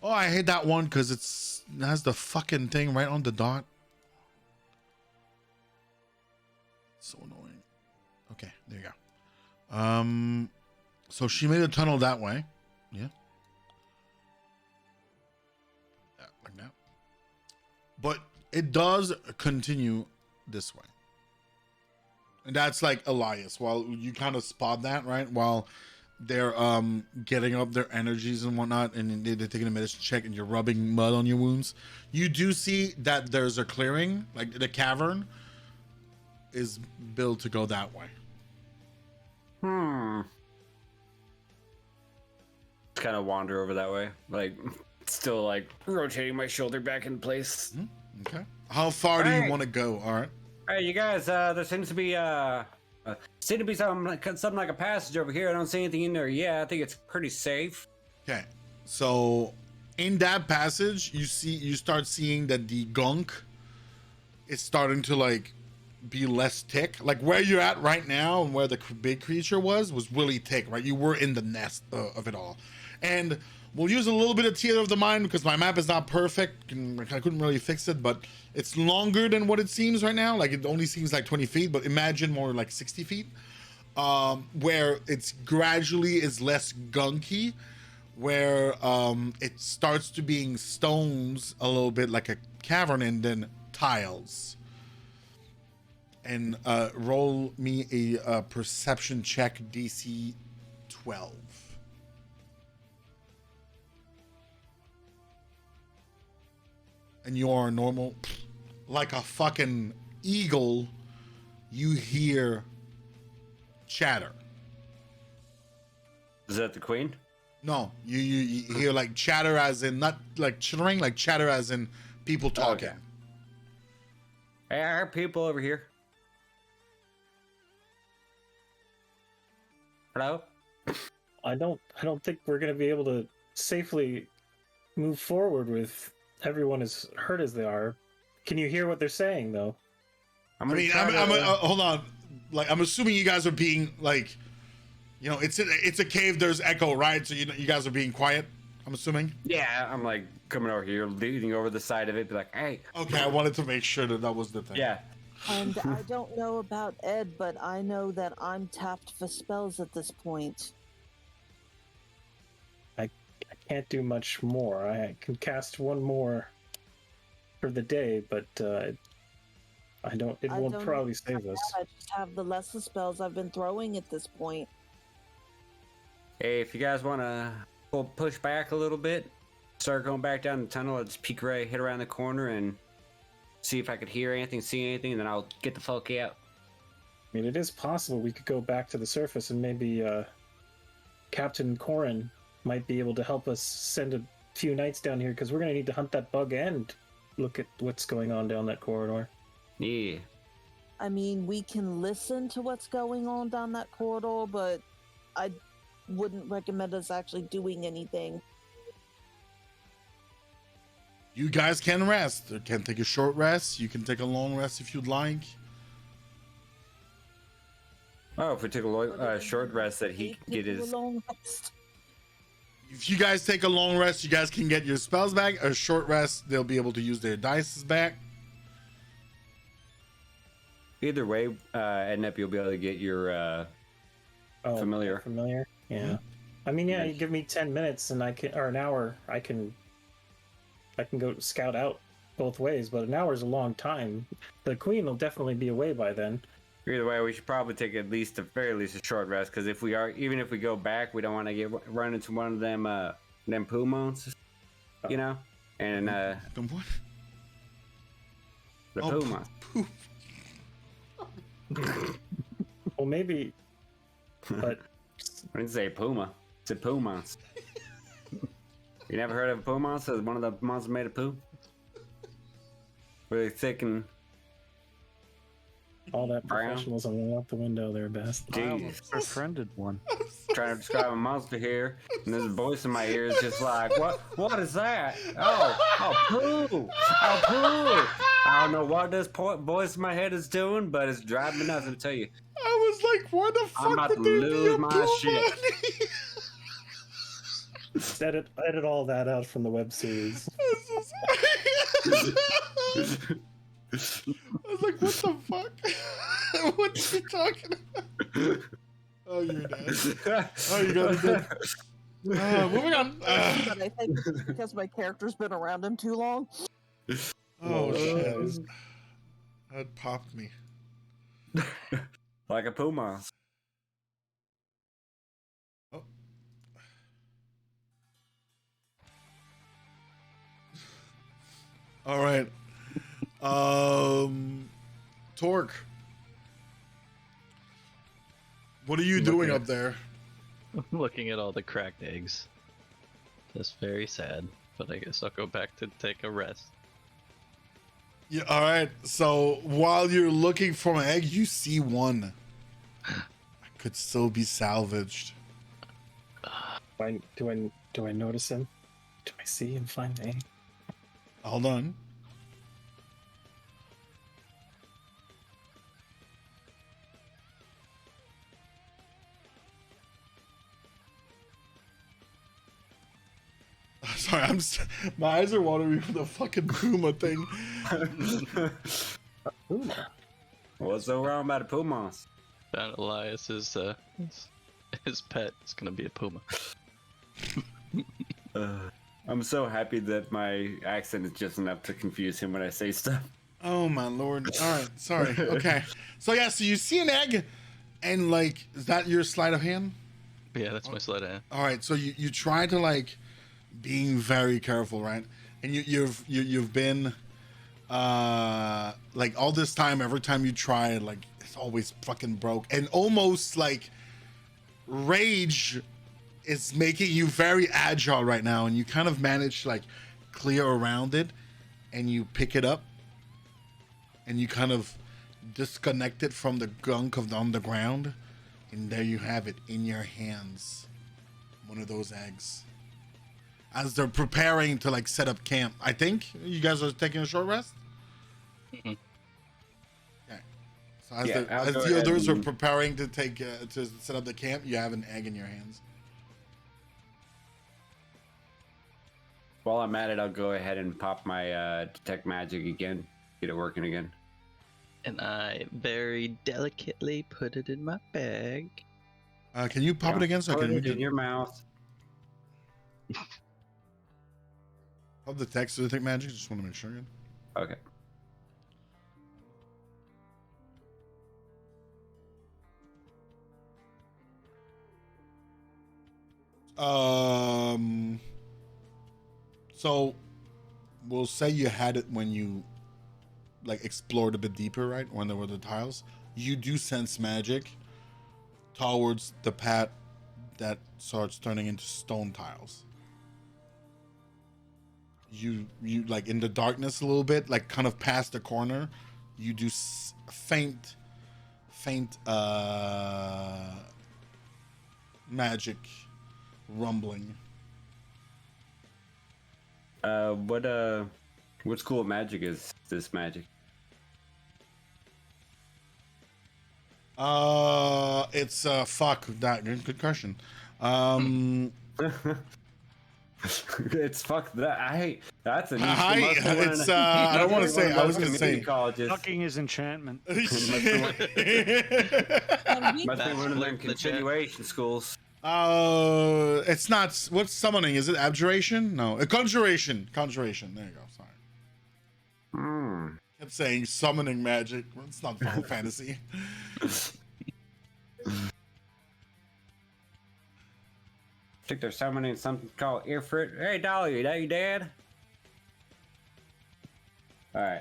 Oh, I hate that one because it has the fucking thing right on the dot. So annoying. Okay, there you go. So she made a tunnel that way. Yeah. Like that. But it does continue this way. And that's like Elias. While you kind of spot that, right? While they're getting up their energies and whatnot, and they're taking a medicine check, and you're rubbing mud on your wounds, you do see that there's a clearing, like the cavern is built to go that way. Just kind of wander over that way, like still like rotating my shoulder back in place. Okay. How far do you want to go? All right. Hey, you guys, there seems to be something like a passage over here. I don't see anything in there yet. I think it's pretty safe. Okay. So in that passage, you start seeing that the gunk is starting to like be less thick. Like where you're at right now and where the big creature was really thick, right? You were in the nest of it all. And we'll use a little bit of theater of the mind because my map is not perfect and I couldn't really fix it, but it's longer than what it seems right now. Like it only seems like 20 feet, but imagine more like 60 feet, where it's gradually is less gunky, where it starts to being stones a little bit like a cavern and then tiles. And roll me a perception check, DC 12. And you're normal, like a fucking eagle, you hear chatter. Is that the queen? No, you hear like chatter as in, not like chittering, like chatter as in people talking. Okay. Hey, I heard people over here. Hello? I don't think we're gonna be able to safely move forward with everyone as hurt as they are. Can you hear what they're saying though? Hold on. Like, I'm assuming you guys are being like, you know, it's a cave. There's echo, right? So you guys are being quiet. I'm assuming. Yeah, I'm like coming over here, leaning over the side of it, be like, hey. Okay, I wanted to make sure that was the thing. Yeah. And I don't know about Ed, but I know that I'm tapped for spells at this point. I can't do much more. I can cast one more for the day, but I don't. It won't probably save us. I just have the lesser spells I've been throwing at this point. Hey, if you guys want to push back a little bit, start going back down the tunnel, I'll just peek right, hit around the corner, and see if I could hear anything, see anything, and then I'll get the fuck out. I mean, it is possible we could go back to the surface, and maybe Captain Corin might be able to help us send a few knights down here, because we're going to need to hunt that bug and look at what's going on down that corridor. Yeah. I mean, we can listen to what's going on down that corridor, but I wouldn't recommend us actually doing anything. You guys can rest. You can take a short rest. You can take a long rest if you'd like. Oh, if we took a short rest, that he can get his. Long rest. If you guys take a long rest, you guys can get your spells back. A short rest, they'll be able to use their dice back. either way, Ednep, you'll be able to get your familiar. Familiar. Yeah. I mean, yeah. You give me 10 minutes, and or an hour. I can go scout out both ways. But an hour is a long time. The queen will definitely be away by then. Either way, we should probably take at least a short rest, because if we go back, we don't want to run into one of them Pumas, you know, and The what? the Puma. Well, maybe, but I didn't say Puma. It's a Pumas. You never heard of a Puma? So one of the monsters made of poo. Really thick and all that brown. professionalism went out the window there, Best. I almost befriended one. Trying to describe a monster here, and there's a voice in my ear is just like, what is that? Oh, poo! Oh, poo! I don't know what this voice in my head is doing, but it's driving me nuts, I'll tell you. I was like, why the fuck I'm about would to there be lose a my Puma? Shit. Edit all that out from the web series. I was like, what the fuck? What are you talking about? Oh, you're dead. Oh, you got it good. Moving on. But I think it's because my character's been around him too long. Oh, shit. That popped me. Like a Puma. Oh. All right. Torque. What are you doing up there? I'm looking at all the cracked eggs. Just very sad, but I guess I'll go back to take a rest. Yeah, all right. So while you're looking for an egg, you see one. Could still be salvaged. Do I notice him? Do I see him find the egg? Hold on. Sorry, my eyes are watering for the fucking Puma thing. Puma. What's so wrong about the Pumas? Found Elias's his pet is gonna be a puma. I'm so happy that my accent is just enough to confuse him when I say stuff. Oh my lord. All right, sorry. Okay. So yeah, so you see an egg, and like, is that your sleight of hand? Yeah, that's my sleight of hand. All right, so you try to like being very careful, right? And you've been like all this time, every time you try it, like it's always fucking broke, and almost like rage is making you very agile right now, and you kind of manage to like clear around it, and you pick it up, and you kind of disconnect it from the gunk on the ground, and there you have it in your hands, one of those eggs. As they're preparing to like set up camp, I think you guys are taking a short rest. Mm-hmm. Okay. So as, Yeah, as the others are preparing to take to set up the camp, you have an egg in your hands. While I'm at it, I'll go ahead and pop my detect magic again, get it working again. And I very delicately put it in my bag. Can you pop it again so I Put can it in your mouth. Of the text of detect magic? Just want to make sure again. Okay. So we'll say you had it when you like explored a bit deeper, right? When there were the tiles. You do sense magic towards the path that starts turning into stone tiles. You like in the darkness a little bit, like kind of past the corner, you do faint magic rumbling. What school of magic is this magic? It's fuck that good question. It's fuck that. I hate that's a. Hi, it's I don't want to say. I was gonna say. Fucking is enchantment. Must be one of them continuation schools. It's not. What's summoning? Is it abjuration? No, conjuration. Conjuration. There you go. Sorry. Kept saying summoning magic. It's not Final Fantasy. I think they're summoning something called Ifrit. Hey, Dolly, that you dead? All right.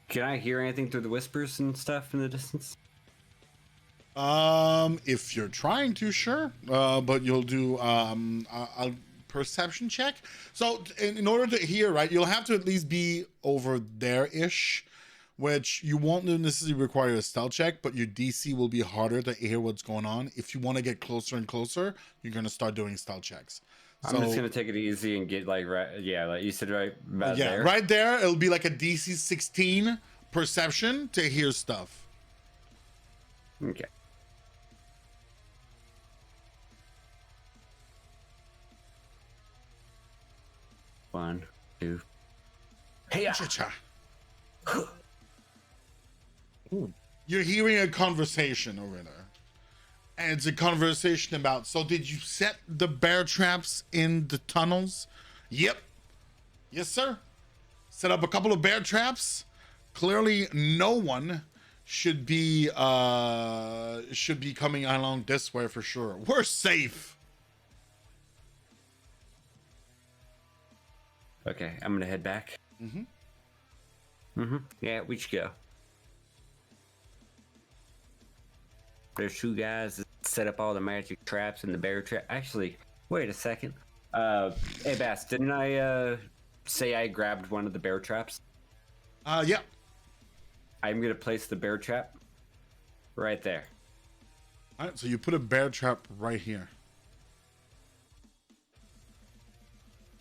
Can I hear anything through the whispers and stuff in the distance? If you're trying to, sure. But you'll do a perception check. So in order to hear, right, you'll have to at least be over there-ish, which you won't necessarily require a stealth check, but your DC will be harder to hear what's going on. If you want to get closer and closer, you're going to start doing stealth checks. I'm just going to take it easy and get like, right, yeah, like you said, right about there. Right there, it'll be like a DC 16 perception to hear stuff. Okay. One, two. Hey, Cha-cha. You're hearing a conversation over there. And it's a conversation about, so did you set the bear traps in the tunnels? Yep. Yes, sir. Set up a couple of bear traps. Clearly no one should be coming along this way for sure. We're safe. Okay, I'm gonna head back. Yeah, we should go. There's two guys that set up all the magic traps and the bear trap. Actually, wait a second. Hey Bass, didn't I say I grabbed one of the bear traps? Yeah. I'm gonna place the bear trap right there. All right, so you put a bear trap right here.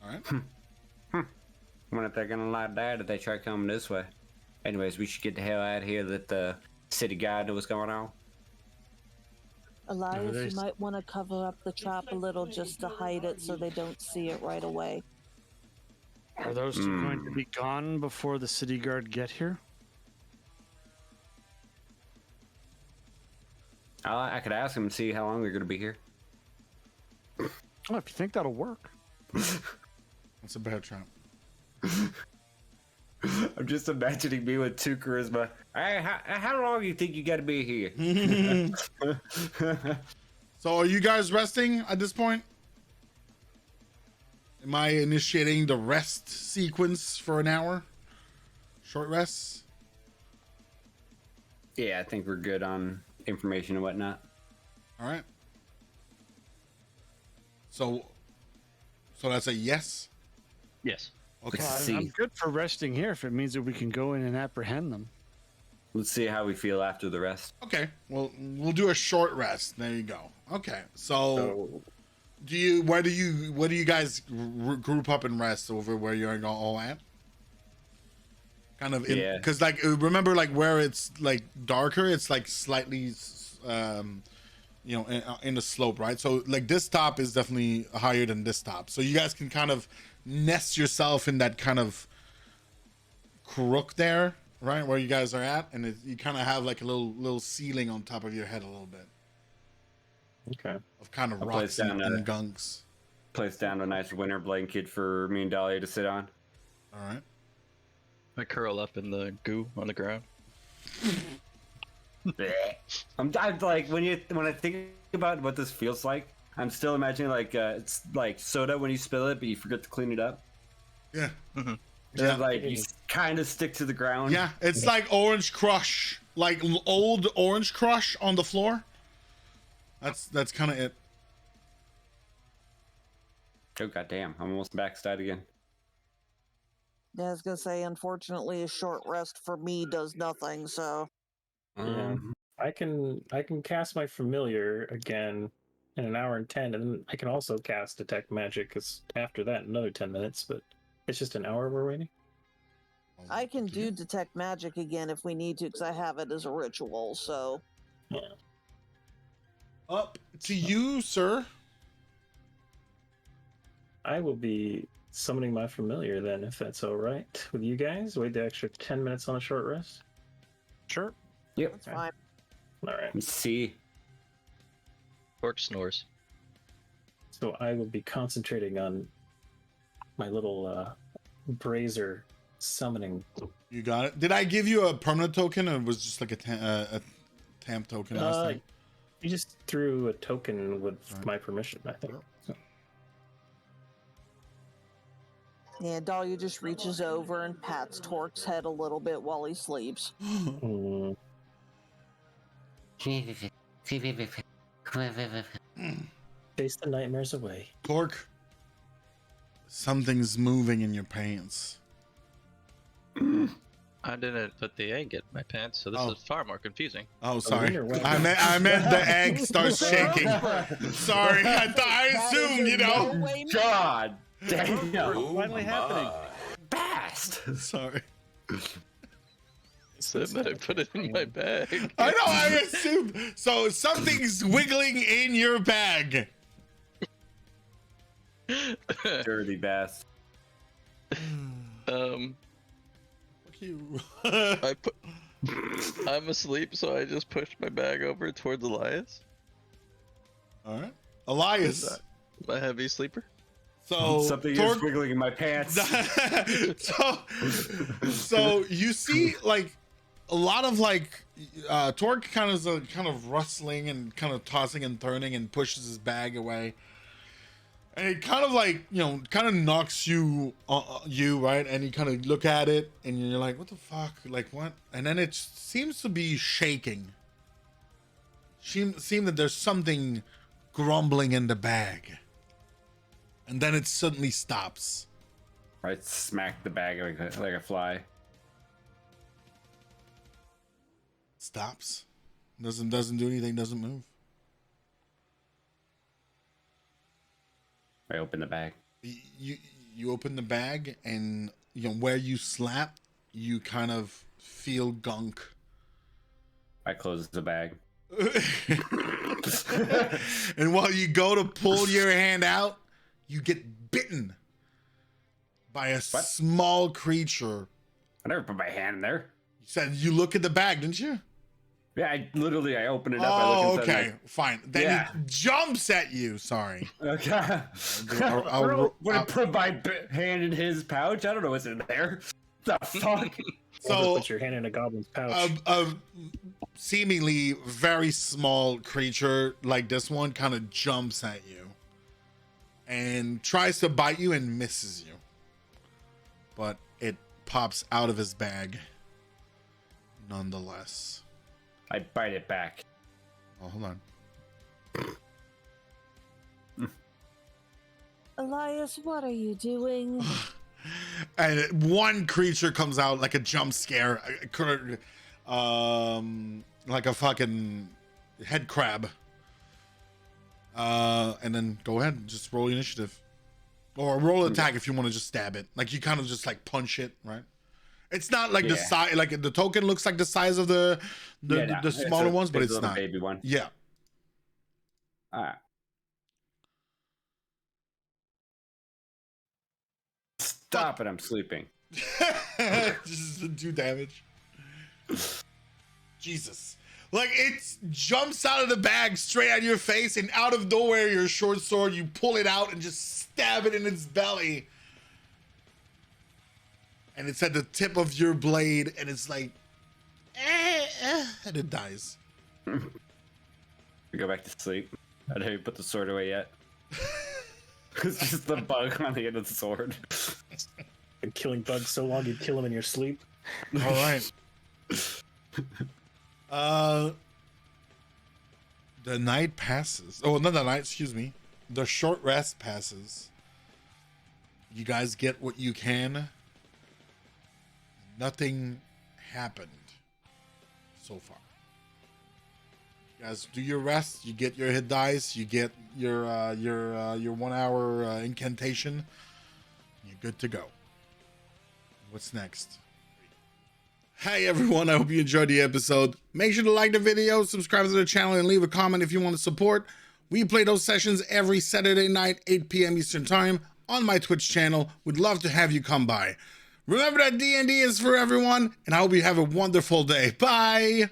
All right. I wonder if they're gonna like that if they try coming this way. Anyways, we should get the hell out of here. Let the city guide know what's going on. Elias, you might want to cover up the trap a little just to hide it so they don't see it right away. Are those two going to be gone before the city guard get here? I could ask them and see how long they're gonna be here. Oh, if you think that'll work. That's a bear trap. I'm just imagining me with 2 charisma. Hey, how long do you think you gotta be here? So are you guys resting at this point? Am I initiating the rest sequence for an hour? Short rests? Yeah, I think we're good on information and whatnot. All right. So that's a yes? Yes. Okay. I'm good for resting here if it means that we can go in and apprehend them. Let's see how we feel after the rest. Okay. Well, we'll do a short rest. There you go. Okay. So where do you guys group up and rest over where you're all at? Kind of because like remember like where it's like darker, it's like slightly in the slope, right? So like this top is definitely higher than this top. So you guys can kind of nest yourself in that kind of crook there, right, where you guys are at, and you kind of have like a little ceiling on top of your head a little bit. Okay. Of kind of rocks and gunks. Place down a nice winter blanket for me and Dahlia to sit on. All right. I curl up in the goo on the ground. I'm like when I think about what this feels like, I'm still imagining like it's like soda when you spill it, but you forget to clean it up. Yeah. Mm-hmm. Yeah. Like you kind of stick to the ground. Yeah, it's like Orange Crush, like old Orange Crush on the floor. That's kind of it. Oh goddamn! I'm almost backside again. Yeah, I was gonna say, unfortunately, a short rest for me does nothing. So. Yeah. I can cast my familiar again in an hour and 10, and then I can also cast detect magic because after that another 10 minutes. But it's just an hour we're waiting. I can do detect magic again if we need to, because I have it as a ritual. So. Yeah. Up to you, sir. I will be summoning my familiar then, if that's all right with you guys. Wait the extra 10 minutes on a short rest. Sure. Yep. That's fine. All right. Let's see. Torque snores. So I will be concentrating on my little brazier summoning. You got it. Did I give you a permanent token, or was it just like a tamp token last time? You just threw a token with Right. my permission, I think. So, Yeah, Dahlia just reaches over and pats Torque's head a little bit while he sleeps. mm, chase the nightmares away. Torque, something's moving in your pants. I didn't put the egg in my pants, so this Oh. is far more confusing. Oh, sorry. winter weather. I meant the egg starts shaking. Sorry, I assumed, you know. God damn. Finally happening. Fast. Sorry. Said that I put it in my bag. I know. I assumed. So something's wiggling in your bag. Dirty bass. Fuck you. I'm asleep, so I just pushed my bag over towards Elias. All right, Elias. My heavy sleeper. So Something Torque- is wiggling in my pants. so you see like a lot of like Torque kind of rustling and kind of tossing and turning and pushes his bag away, and it kind of like, you know, kind of knocks you right, and you kind of look at it and you're like, what the fuck, like what? And then it seems to be shaking. Seem that there's something grumbling in the bag. And then it suddenly stops. I smacked the bag like a fly. Stops. Doesn't do anything, doesn't move. I open the bag. You open the bag, and you know where you slap, you kind of feel gunk. I close the bag. And while you go to pull your hand out, you get bitten by a small creature. I never put my hand in there. You said you look at the bag, didn't you? Yeah, I open it up. I Oh, look inside okay, fine. Then Yeah. it jumps at you. Sorry. Okay. I'll- Would I put my hand in his pouch? I don't know what's in there. The fuck? So put your hand in a goblin's pouch. a seemingly very small creature like this one kind of jumps at you and tries to bite you and misses you, but it pops out of his bag nonetheless. I bite it back. Oh, hold on. Elias, what are you doing? And one creature comes out like a jump scare, like a fucking head crab. And then go ahead and just roll initiative, or roll attack if you want to just stab it. Like you kind of just like punch it, right? It's not like the size, like the token looks like the size of the smaller ones, but it's not. Baby one. Yeah. All right. Stop it! I'm sleeping. Just 2 damage. Jesus. Like it jumps out of the bag straight at your face, and out of nowhere, your short sword, you pull it out and just stab it in its belly. And it's at the tip of your blade, and it's like, and it dies. I go back to sleep. I didn't even put the sword away yet. It's just the bug on the end of the sword. Been killing bugs so long you'd kill them in your sleep. All right. The night passes. Oh, not the night, excuse me. The short rest passes. You guys get what you can. Nothing happened so far. You guys do your rest. You get your hit dice. You get your 1 hour incantation. You're good to go. What's next? Hey everyone, I hope you enjoyed the episode. Make sure to like the video, subscribe to the channel, and leave a comment if you want to support. We play those sessions every Saturday night, 8 p.m. Eastern Time on my Twitch channel. We'd love to have you come by. Remember that D&D is for everyone, and I hope you have a wonderful day. Bye!